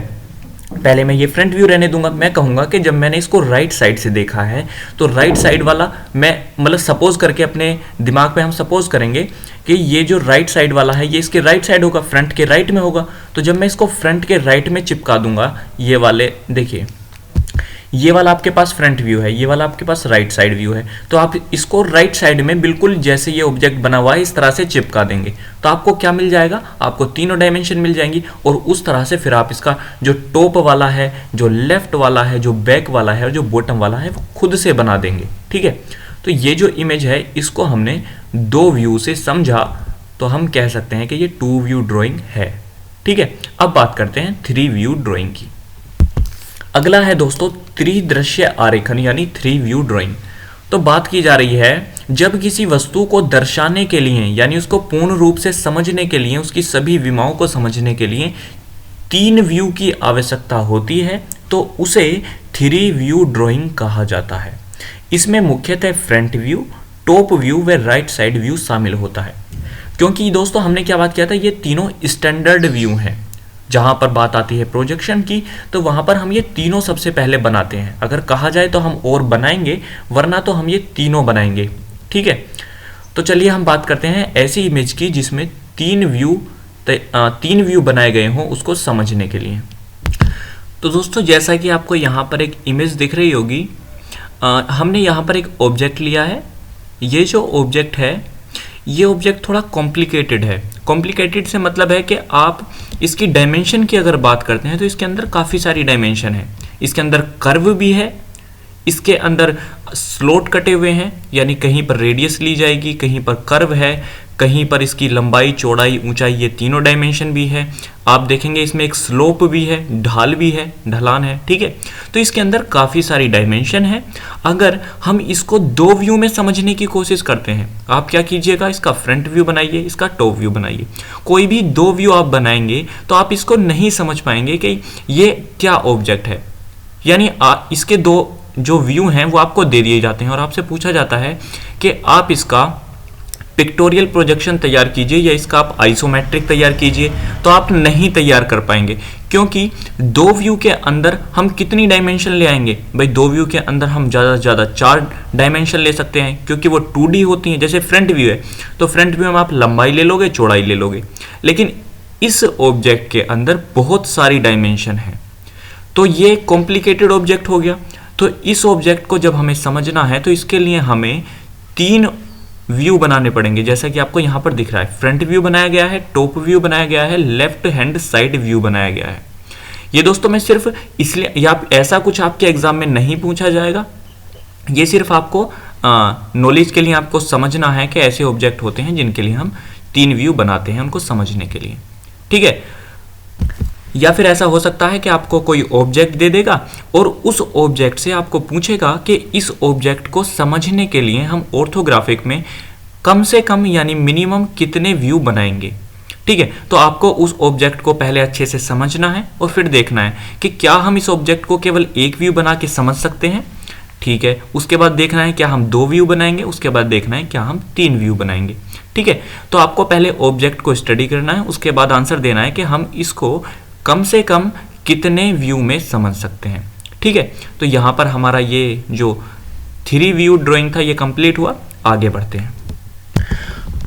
पहले मैं ये फ्रंट व्यू रहने दूंगा। मैं कहूंगा कि जब मैंने इसको राइट साइड से देखा है, तो राइट साइड वाला मैं मतलब सपोज करके अपने दिमाग पे हम सपोज करेंगे कि ये जो राइट साइड वाला है ये इसके राइट साइड होगा, फ्रंट के राइट में होगा। तो जब मैं इसको फ्रंट के राइट में चिपका दूंगा, ये वाले देखिए, ये वाला आपके पास फ्रंट व्यू है, ये वाला आपके पास राइट साइड व्यू है, तो आप इसको राइट साइड में बिल्कुल जैसे ये ऑब्जेक्ट बना हुआ है इस तरह से चिपका देंगे, तो आपको क्या मिल जाएगा? आपको तीनों डायमेंशन मिल जाएंगी। और उस तरह से फिर आप इसका जो टॉप वाला है, जो लेफ्ट वाला है, जो बैक वाला है और जो बॉटम वाला है वो खुद से बना देंगे, ठीक है। तो ये जो इमेज है इसको हमने 2 व्यू से समझा, तो हम कह सकते हैं कि ये 2 व्यू ड्राइंग है, ठीक है। अब बात करते हैं 3 व्यू ड्राइंग की। अगला है दोस्तों त्रिदृश्य आरेखन, यानी 3 व्यू ड्राइंग। तो बात की जा रही है जब किसी वस्तु को दर्शाने के लिए, यानी उसको पूर्ण रूप से समझने के लिए, उसकी सभी विमाओं को समझने के लिए 3 व्यू की आवश्यकता होती है, तो उसे 3 व्यू ड्राइंग कहा जाता है। इसमें मुख्यतः फ्रंट व्यू, टॉप व्यू व राइट साइड व्यू शामिल होता है। क्योंकि दोस्तों हमने क्या बात किया था, ये तीनों स्टैंडर्ड व्यू हैं। जहां पर बात आती है प्रोजेक्शन की, तो वहां पर हम ये तीनों सबसे पहले बनाते हैं। अगर कहा जाए तो हम और बनाएंगे, वरना तो हम ये तीनों बनाएंगे, ठीक है। तो चलिए हम बात करते हैं ऐसी इमेज की जिसमें 3 व्यू बनाए गए हों, उसको समझने के लिए। तो दोस्तों जैसा कि आपको यहाँ पर एक इमेज दिख रही होगी, हमने यहाँ पर एक ऑब्जेक्ट लिया है। ये जो ऑब्जेक्ट है, ये ऑब्जेक्ट थोड़ा कॉम्प्लिकेटेड है। कॉम्प्लिकेटेड से मतलब है कि आप इसकी डायमेंशन की अगर बात करते हैं तो इसके अंदर काफ़ी सारी डायमेंशन है। इसके अंदर कर्व भी है, इसके अंदर स्लॉट कटे हुए हैं, यानी कहीं पर रेडियस ली जाएगी, कहीं पर कर्व है, कहीं पर इसकी लंबाई, चौड़ाई, ऊंचाई, ये तीनों डायमेंशन भी है। आप देखेंगे इसमें एक स्लोप भी है, ढाल भी है, ढलान है, ठीक है। तो इसके अंदर काफ़ी सारी डायमेंशन है। अगर हम इसको 2 व्यू में समझने की कोशिश करते हैं, आप क्या कीजिएगा, इसका फ्रंट व्यू बनाइए, इसका टॉप व्यू बनाइए। कोई भी 2 व्यू आप बनाएंगे तो आप इसको नहीं समझ पाएंगे कि ये क्या ऑब्जेक्ट है। यानी इसके 2 जो व्यू हैं वो आपको दे दिए जाते हैं और आपसे पूछा जाता है कि आप इसका पिक्टोरियल प्रोजेक्शन तैयार कीजिए या इसका आप आइसोमेट्रिक तैयार कीजिए, तो आप नहीं तैयार कर पाएंगे। क्योंकि 2 व्यू के अंदर हम कितनी डायमेंशन ले आएंगे? भाई 2 व्यू के अंदर हम ज़्यादा से ज़्यादा 4 डायमेंशन ले सकते हैं, क्योंकि वो 2D होती हैं। जैसे फ्रंट व्यू है तो फ्रंट व्यू में आप लंबाई ले लोगे, चौड़ाई ले लोगे, लेकिन इस ऑब्जेक्ट के अंदर बहुत सारी डायमेंशन है, तो ये कॉम्प्लिकेटेड ऑब्जेक्ट हो गया। तो इस ऑब्जेक्ट को जब हमें समझना है तो इसके लिए हमें 3 व्यू बनाने पड़ेंगे, जैसा कि आपको यहाँ पर दिख रहा है। फ्रंट व्यू बनाया गया है, टॉप व्यू बनाया गया है, लेफ्ट हैंड साइड व्यू बनाया गया है। ये दोस्तों मैं सिर्फ इसलिए, या ऐसा कुछ आपके एग्जाम में नहीं पूछा जाएगा, ये सिर्फ आपको नॉलेज के लिए आपको समझना है कि ऐसे ऑब्जेक्ट होते हैं जिनके लिए हम 3 व्यू बनाते हैं, उनको समझने के लिए, ठीक है। या फिर ऐसा हो सकता है कि आपको कोई ऑब्जेक्ट दे देगा और उस ऑब्जेक्ट से आपको पूछेगा कि इस ऑब्जेक्ट को समझने के लिए हम ऑर्थोग्राफिक में कम से कम यानी मिनिमम कितने व्यू बनाएंगे। ठीक है, तो आपको उस ऑब्जेक्ट को पहले अच्छे से समझना है और फिर देखना है कि क्या हम इस ऑब्जेक्ट को केवल एक व्यू बना के समझ सकते हैं। ठीक है, उसके बाद देखना है क्या हम 2 व्यू बनाएंगे, उसके बाद देखना है क्या हम 3 व्यू बनाएंगे। ठीक है, तो आपको पहले ऑब्जेक्ट को स्टडी करना है, उसके बाद आंसर देना है कि हम इसको कम से कम कितने व्यू में समझ सकते हैं। ठीक है, तो यहाँ पर हमारा ये जो 3 व्यू ड्राइंग था ये कंप्लीट हुआ। आगे बढ़ते हैं।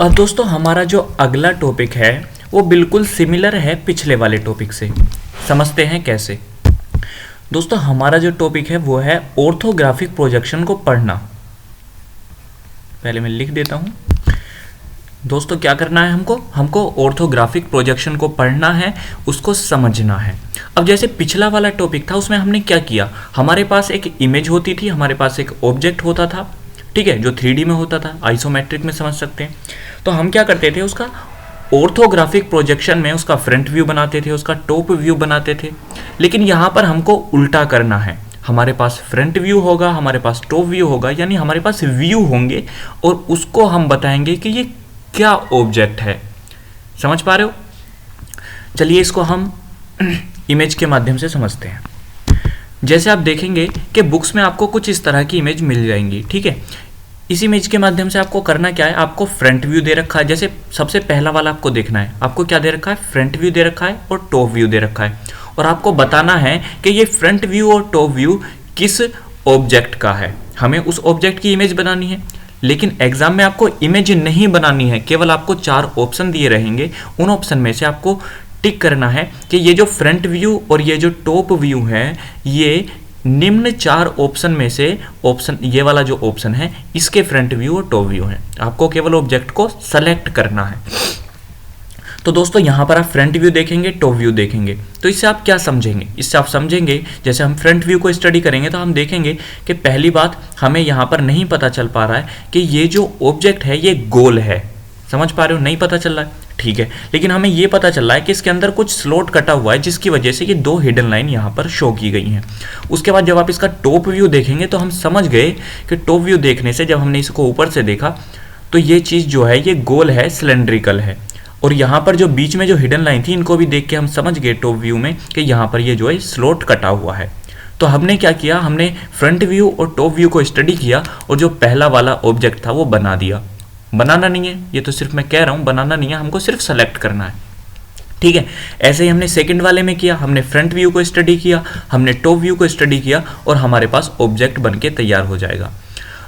अब दोस्तों हमारा जो अगला टॉपिक है वो बिल्कुल सिमिलर है पिछले वाले टॉपिक से। समझते हैं कैसे। दोस्तों हमारा जो टॉपिक है वो है ऑर्थोग्राफिक प्रोजेक्शन को पढ़ना। पहले मैं लिख देता हूँ। दोस्तों क्या करना है हमको ऑर्थोग्राफिक प्रोजेक्शन को पढ़ना है, उसको समझना है। अब जैसे पिछला वाला टॉपिक था उसमें हमने क्या किया, हमारे पास एक इमेज होती थी, हमारे पास एक ऑब्जेक्ट होता था। ठीक है, जो 3D में होता था, आइसोमेट्रिक में समझ सकते हैं। तो हम क्या करते थे, उसका ऑर्थोग्राफिक प्रोजेक्शन में उसका फ्रंट व्यू बनाते थे, उसका टॉप व्यू बनाते थे। लेकिन यहाँ पर हमको उल्टा करना है। हमारे पास फ्रंट व्यू होगा, हमारे पास टॉप व्यू होगा, यानी हमारे पास व्यू होंगे और उसको हम बताएंगे कि ये क्या ऑब्जेक्ट है। समझ पा रहे हो? चलिए इसको हम इमेज के माध्यम से समझते हैं। जैसे आप देखेंगे कि बुक्स में आपको कुछ इस तरह की इमेज मिल जाएंगी। ठीक है, इस इमेज के माध्यम से आपको करना क्या है, आपको फ्रंट व्यू दे रखा है। जैसे सबसे पहला वाला आपको देखना है, आपको क्या दे रखा है, फ्रंट व्यू दे रखा है और टॉप व्यू दे रखा है। और आपको बताना है कि ये फ्रंट व्यू और टॉप व्यू किस ऑब्जेक्ट का है। हमें उस ऑब्जेक्ट की इमेज बनानी है। लेकिन एग्जाम में आपको इमेज नहीं बनानी है, केवल आपको 4 ऑप्शन दिए रहेंगे। उन ऑप्शन में से आपको टिक करना है कि ये जो फ्रंट व्यू और ये जो टॉप व्यू है ये निम्न 4 ऑप्शन में से ऑप्शन, ये वाला जो ऑप्शन है इसके फ्रंट व्यू और टॉप व्यू है। आपको केवल ऑब्जेक्ट को सेलेक्ट करना है। तो दोस्तों यहाँ पर आप फ्रंट व्यू देखेंगे, टॉप व्यू देखेंगे, तो इससे आप क्या समझेंगे, इससे आप समझेंगे जैसे हम फ्रंट व्यू को स्टडी करेंगे तो हम देखेंगे कि पहली बात हमें यहाँ पर नहीं पता चल पा रहा है कि ये जो ऑब्जेक्ट है ये गोल है। समझ पा रहे हो? नहीं पता चल रहा है। ठीक है, लेकिन हमें ये पता चल रहा है कि इसके अंदर कुछ स्लॉट कटा हुआ है जिसकी वजह से ये 2 हिडन लाइन यहाँ पर शो की गई हैं। उसके बाद जब आप इसका टॉप व्यू देखेंगे तो हम समझ गए कि टॉप व्यू देखने से जब हमने इसको ऊपर से देखा तो ये चीज़ जो है ये गोल है, सिलेंड्रिकल है। और यहाँ पर जो बीच में जो हिडन लाइन थी इनको भी देख के हम समझ गए टॉप व्यू में कि यहाँ पर ये जो है स्लॉट कटा हुआ है। तो हमने क्या किया, हमने फ्रंट व्यू और टॉप व्यू को स्टडी किया और जो पहला वाला ऑब्जेक्ट था वो बना दिया। बनाना नहीं है, ये तो सिर्फ मैं कह रहा हूँ, बनाना नहीं है, हमको सिर्फ सेलेक्ट करना है। ठीक है, ऐसे ही हमने सेकंड वाले में किया, हमने फ्रंट व्यू को स्टडी किया, हमने टॉप व्यू को स्टडी किया और हमारे पास ऑब्जेक्ट बन के तैयार हो जाएगा।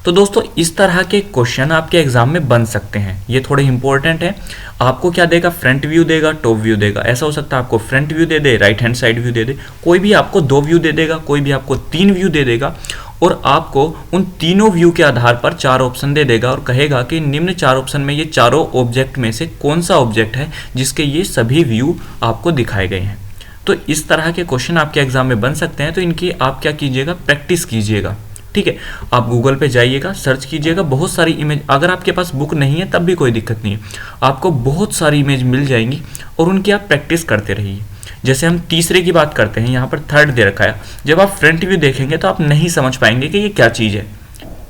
तो दोस्तों इस तरह के क्वेश्चन आपके एग्जाम में बन सकते हैं, ये थोड़े इंपॉर्टेंट है। आपको क्या देगा, फ्रंट व्यू देगा, टॉप व्यू देगा। ऐसा हो सकता है आपको फ्रंट व्यू दे दे, राइट हैंड साइड व्यू दे दे, कोई भी आपको 2 व्यू दे देगा, कोई भी आपको 3 व्यू दे देगा और आपको उन तीनों व्यू के आधार पर 4 ऑप्शन दे देगा और कहेगा कि निम्न 4 ऑप्शन में ये चारों ऑब्जेक्ट में से कौन सा ऑब्जेक्ट है जिसके ये सभी व्यू आपको दिखाए गए हैं। तो इस तरह के क्वेश्चन आपके एग्जाम में बन सकते हैं। तो इनकी आप क्या कीजिएगा, प्रैक्टिस कीजिएगा। ठीक है, आप गूगल पे जाइएगा, सर्च कीजिएगा, बहुत सारी इमेज, अगर आपके पास बुक नहीं है तब भी कोई दिक्कत नहीं है, आपको बहुत सारी इमेज मिल जाएंगी और उनकी आप प्रैक्टिस करते रहिए। जैसे हम तीसरे की बात करते हैं, यहाँ पर थर्ड दे रखा है। जब आप फ्रंट व्यू देखेंगे तो आप नहीं समझ पाएंगे कि ये क्या चीज़ है।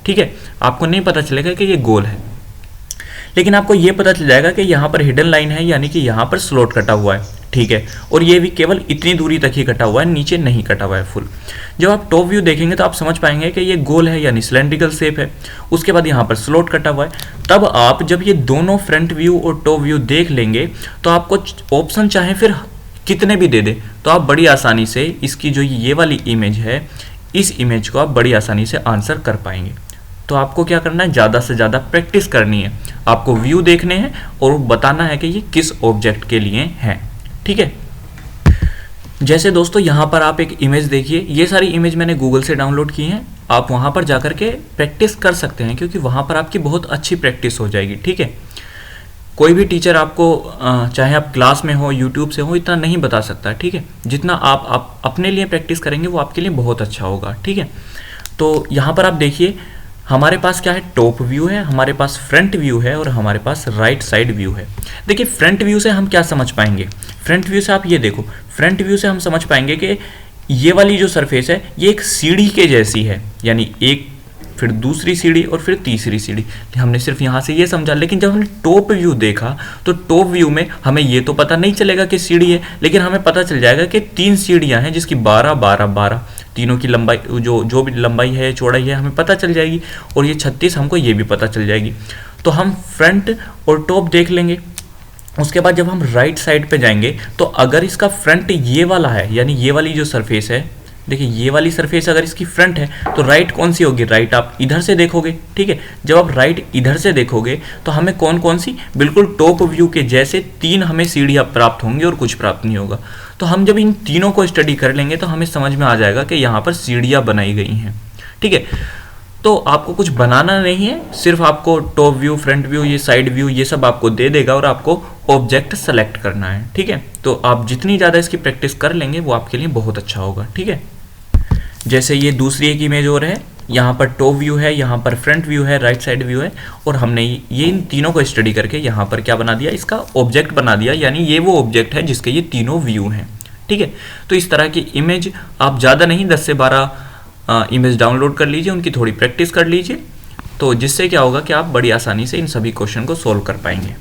ठीक है, आपको नहीं पता चलेगा कि ये गोल है, लेकिन आपको ये पता चल जाएगा कि यहाँ पर हिडन लाइन है, यानी कि यहाँ पर स्लॉट कटा हुआ है। ठीक है, और ये भी केवल इतनी दूरी तक ही कटा हुआ है, नीचे नहीं कटा हुआ है फुल। जब आप टॉप व्यू देखेंगे तो आप समझ पाएंगे कि ये गोल है यानी सिलेंड्रिकल शेप है। उसके बाद यहाँ पर स्लॉट कटा हुआ है। तब आप जब ये दोनों फ्रंट व्यू और टॉप व्यू देख लेंगे तो आपको ऑप्शन चाहे फिर कितने भी दे दे तो आप बड़ी आसानी से इसकी जो ये वाली इमेज है, इस इमेज को आप बड़ी आसानी से आंसर कर पाएंगे। तो आपको क्या करना है, ज़्यादा से ज़्यादा प्रैक्टिस करनी है। आपको व्यू देखने हैं और बताना है कि ये किस ऑब्जेक्ट के लिए हैं। ठीक है, जैसे दोस्तों यहाँ पर आप एक इमेज देखिए, ये सारी इमेज मैंने गूगल से डाउनलोड की हैं। आप वहाँ पर जाकर के प्रैक्टिस कर सकते हैं क्योंकि वहाँ पर आपकी बहुत अच्छी प्रैक्टिस हो जाएगी। ठीक है, कोई भी टीचर आपको चाहे आप क्लास में हो, यूट्यूब से हो, इतना नहीं बता सकता। ठीक है, जितना आप अपने लिए प्रैक्टिस करेंगे वो आपके लिए बहुत अच्छा होगा। ठीक है, तो यहाँ पर आप देखिए हमारे पास क्या है, टॉप व्यू है, हमारे पास फ्रंट व्यू है और हमारे पास राइट साइड व्यू है। देखिए फ्रंट व्यू से हम क्या समझ पाएंगे, फ्रंट व्यू से आप ये देखो, फ्रंट व्यू से हम समझ पाएंगे कि ये वाली जो सरफेस है ये एक सीढ़ी के जैसी है, यानी एक फिर दूसरी सीढ़ी और फिर तीसरी सीढ़ी। हमने सिर्फ यहाँ से ये समझा, लेकिन जब हमने टॉप व्यू देखा तो टॉप व्यू में हमें ये तो पता नहीं चलेगा कि सीढ़ी है, लेकिन हमें पता चल जाएगा कि 3 सीढ़ियाँ हैं जिसकी 12 12 12 तीनों की लंबाई, जो भी लंबाई है चौड़ाई है हमें पता चल जाएगी, और ये 36 हमको ये भी पता चल जाएगी। तो हम फ्रंट और टॉप देख लेंगे। उसके बाद जब हम राइट साइड पे जाएंगे तो अगर इसका फ्रंट ये वाला है, यानी ये वाली जो सरफेस है, देखिए ये वाली सरफेस अगर इसकी फ्रंट है तो राइट कौन सी होगी, राइट आप इधर से देखोगे, ठीक है। जब आप राइट इधर से देखोगे तो हमें कौन कौन सी, बिल्कुल टॉप व्यू के जैसे 3 हमें सीढ़ियाँ प्राप्त होंगी और कुछ प्राप्त नहीं होगा। तो हम जब इन तीनों को स्टडी कर लेंगे तो हमें समझ में आ जाएगा कि यहाँ पर सीढ़ियाँ बनाई गई हैं, ठीक है। तो आपको कुछ बनाना नहीं है, सिर्फ आपको टॉप व्यू, फ्रंट व्यू, ये साइड व्यू, ये सब आपको दे देगा और आपको ऑब्जेक्ट सेलेक्ट करना है, ठीक है। तो आप जितनी ज़्यादा इसकी प्रैक्टिस कर लेंगे वो आपके लिए बहुत अच्छा होगा, ठीक है। जैसे ये दूसरी एक इमेज और है, यहाँ पर टॉप व्यू है, यहाँ पर फ्रंट व्यू है, राइट साइड व्यू है, और हमने ये इन तीनों को स्टडी करके यहाँ पर क्या बना दिया, इसका ऑब्जेक्ट बना दिया, यानी ये वो ऑब्जेक्ट है जिसके ये तीनों व्यू हैं, ठीक है। तो इस तरह की इमेज आप ज़्यादा नहीं 10 से 12 इमेज डाउनलोड कर लीजिए, उनकी थोड़ी प्रैक्टिस कर लीजिए, तो जिससे क्या होगा कि आप बड़ी आसानी से इन सभी क्वेश्चन को सोल्व कर पाएंगे।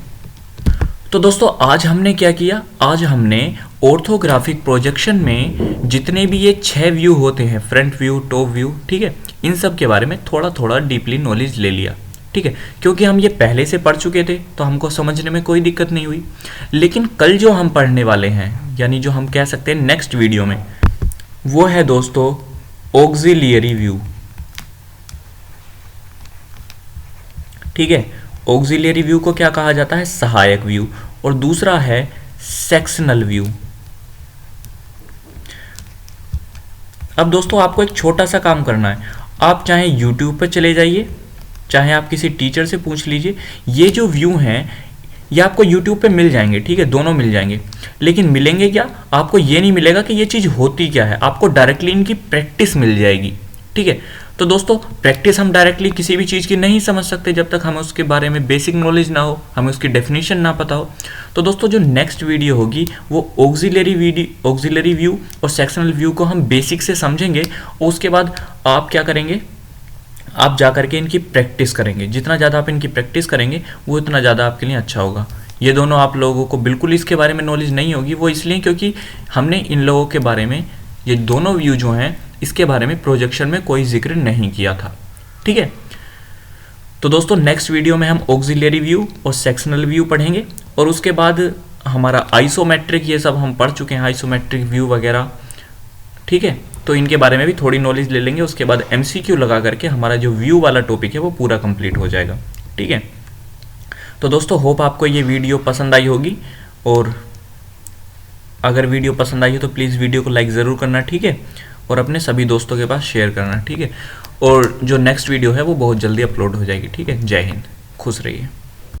तो दोस्तों आज हमने क्या किया, आज हमने ऑर्थोग्राफिक प्रोजेक्शन में जितने भी ये 6 व्यू होते हैं, फ्रंट व्यू, टॉप व्यू, ठीक है, इन सब के बारे में थोड़ा थोड़ा डीपली नॉलेज ले लिया, ठीक है। क्योंकि हम ये पहले से पढ़ चुके थे तो हमको समझने में कोई दिक्कत नहीं हुई। लेकिन कल जो हम पढ़ने वाले हैं, यानी जो हम कह सकते हैं नेक्स्ट वीडियो में, वो है दोस्तों ऑक्सिलियरी व्यू, ठीक है। ऑक्सिलियरी व्यू को क्या कहा जाता है, सहायक व्यू, और दूसरा है सेक्शनल व्यू। अब दोस्तों आपको एक छोटा सा काम करना है, आप चाहे YouTube पर चले जाइए, चाहे आप किसी टीचर से पूछ लीजिए, ये जो व्यू हैं ये आपको YouTube पे मिल जाएंगे, ठीक है, दोनों मिल जाएंगे। लेकिन मिलेंगे क्या, आपको ये नहीं मिलेगा कि ये चीज़ होती क्या है, आपको डायरेक्टली इनकी प्रैक्टिस मिल जाएगी, ठीक है। तो दोस्तों प्रैक्टिस हम डायरेक्टली किसी भी चीज़ की नहीं समझ सकते जब तक हमें उसके बारे में बेसिक नॉलेज ना हो, हमें उसकी डेफिनेशन ना पता हो। तो दोस्तों जो नेक्स्ट वीडियो होगी वो ऑक्सिलरी व्यू और सेक्शनल व्यू को हम बेसिक से समझेंगे, और उसके बाद आप क्या करेंगे, आप जा करके इनकी प्रैक्टिस करेंगे। जितना ज़्यादा आप इनकी प्रैक्टिस करेंगे वो इतना ज़्यादा आपके लिए अच्छा होगा। ये दोनों आप लोगों को बिल्कुल इसके बारे में नॉलेज नहीं होगी, वो इसलिए क्योंकि हमने इन लोगों के बारे में, ये दोनों व्यू जो हैं इसके बारे में प्रोजेक्शन में कोई जिक्र नहीं किया था, ठीक है। तो दोस्तों नेक्स्ट वीडियो में हम ऑक्सिलरी व्यू और सेक्शनल व्यू पढ़ेंगे, और उसके बाद हमारा आइसोमेट्रिक, ये सब हम पढ़ चुके हैं, आइसोमेट्रिक व्यू वगैरह, ठीक है। तो इनके बारे में भी थोड़ी नॉलेज ले लेंगे, उसके बाद MCQ लगा करके हमारा जो व्यू वाला टॉपिक है वो पूरा कंप्लीट हो जाएगा, ठीक है। तो दोस्तों होप आपको ये वीडियो पसंद आई होगी, और अगर वीडियो पसंद आई हो तो प्लीज़ वीडियो को लाइक ज़रूर करना, ठीक है, और अपने सभी दोस्तों के पास शेयर करना, ठीक है। और जो नेक्स्ट वीडियो है वो बहुत जल्दी अपलोड हो जाएगी, ठीक है। जय हिंद, खुश रहिए।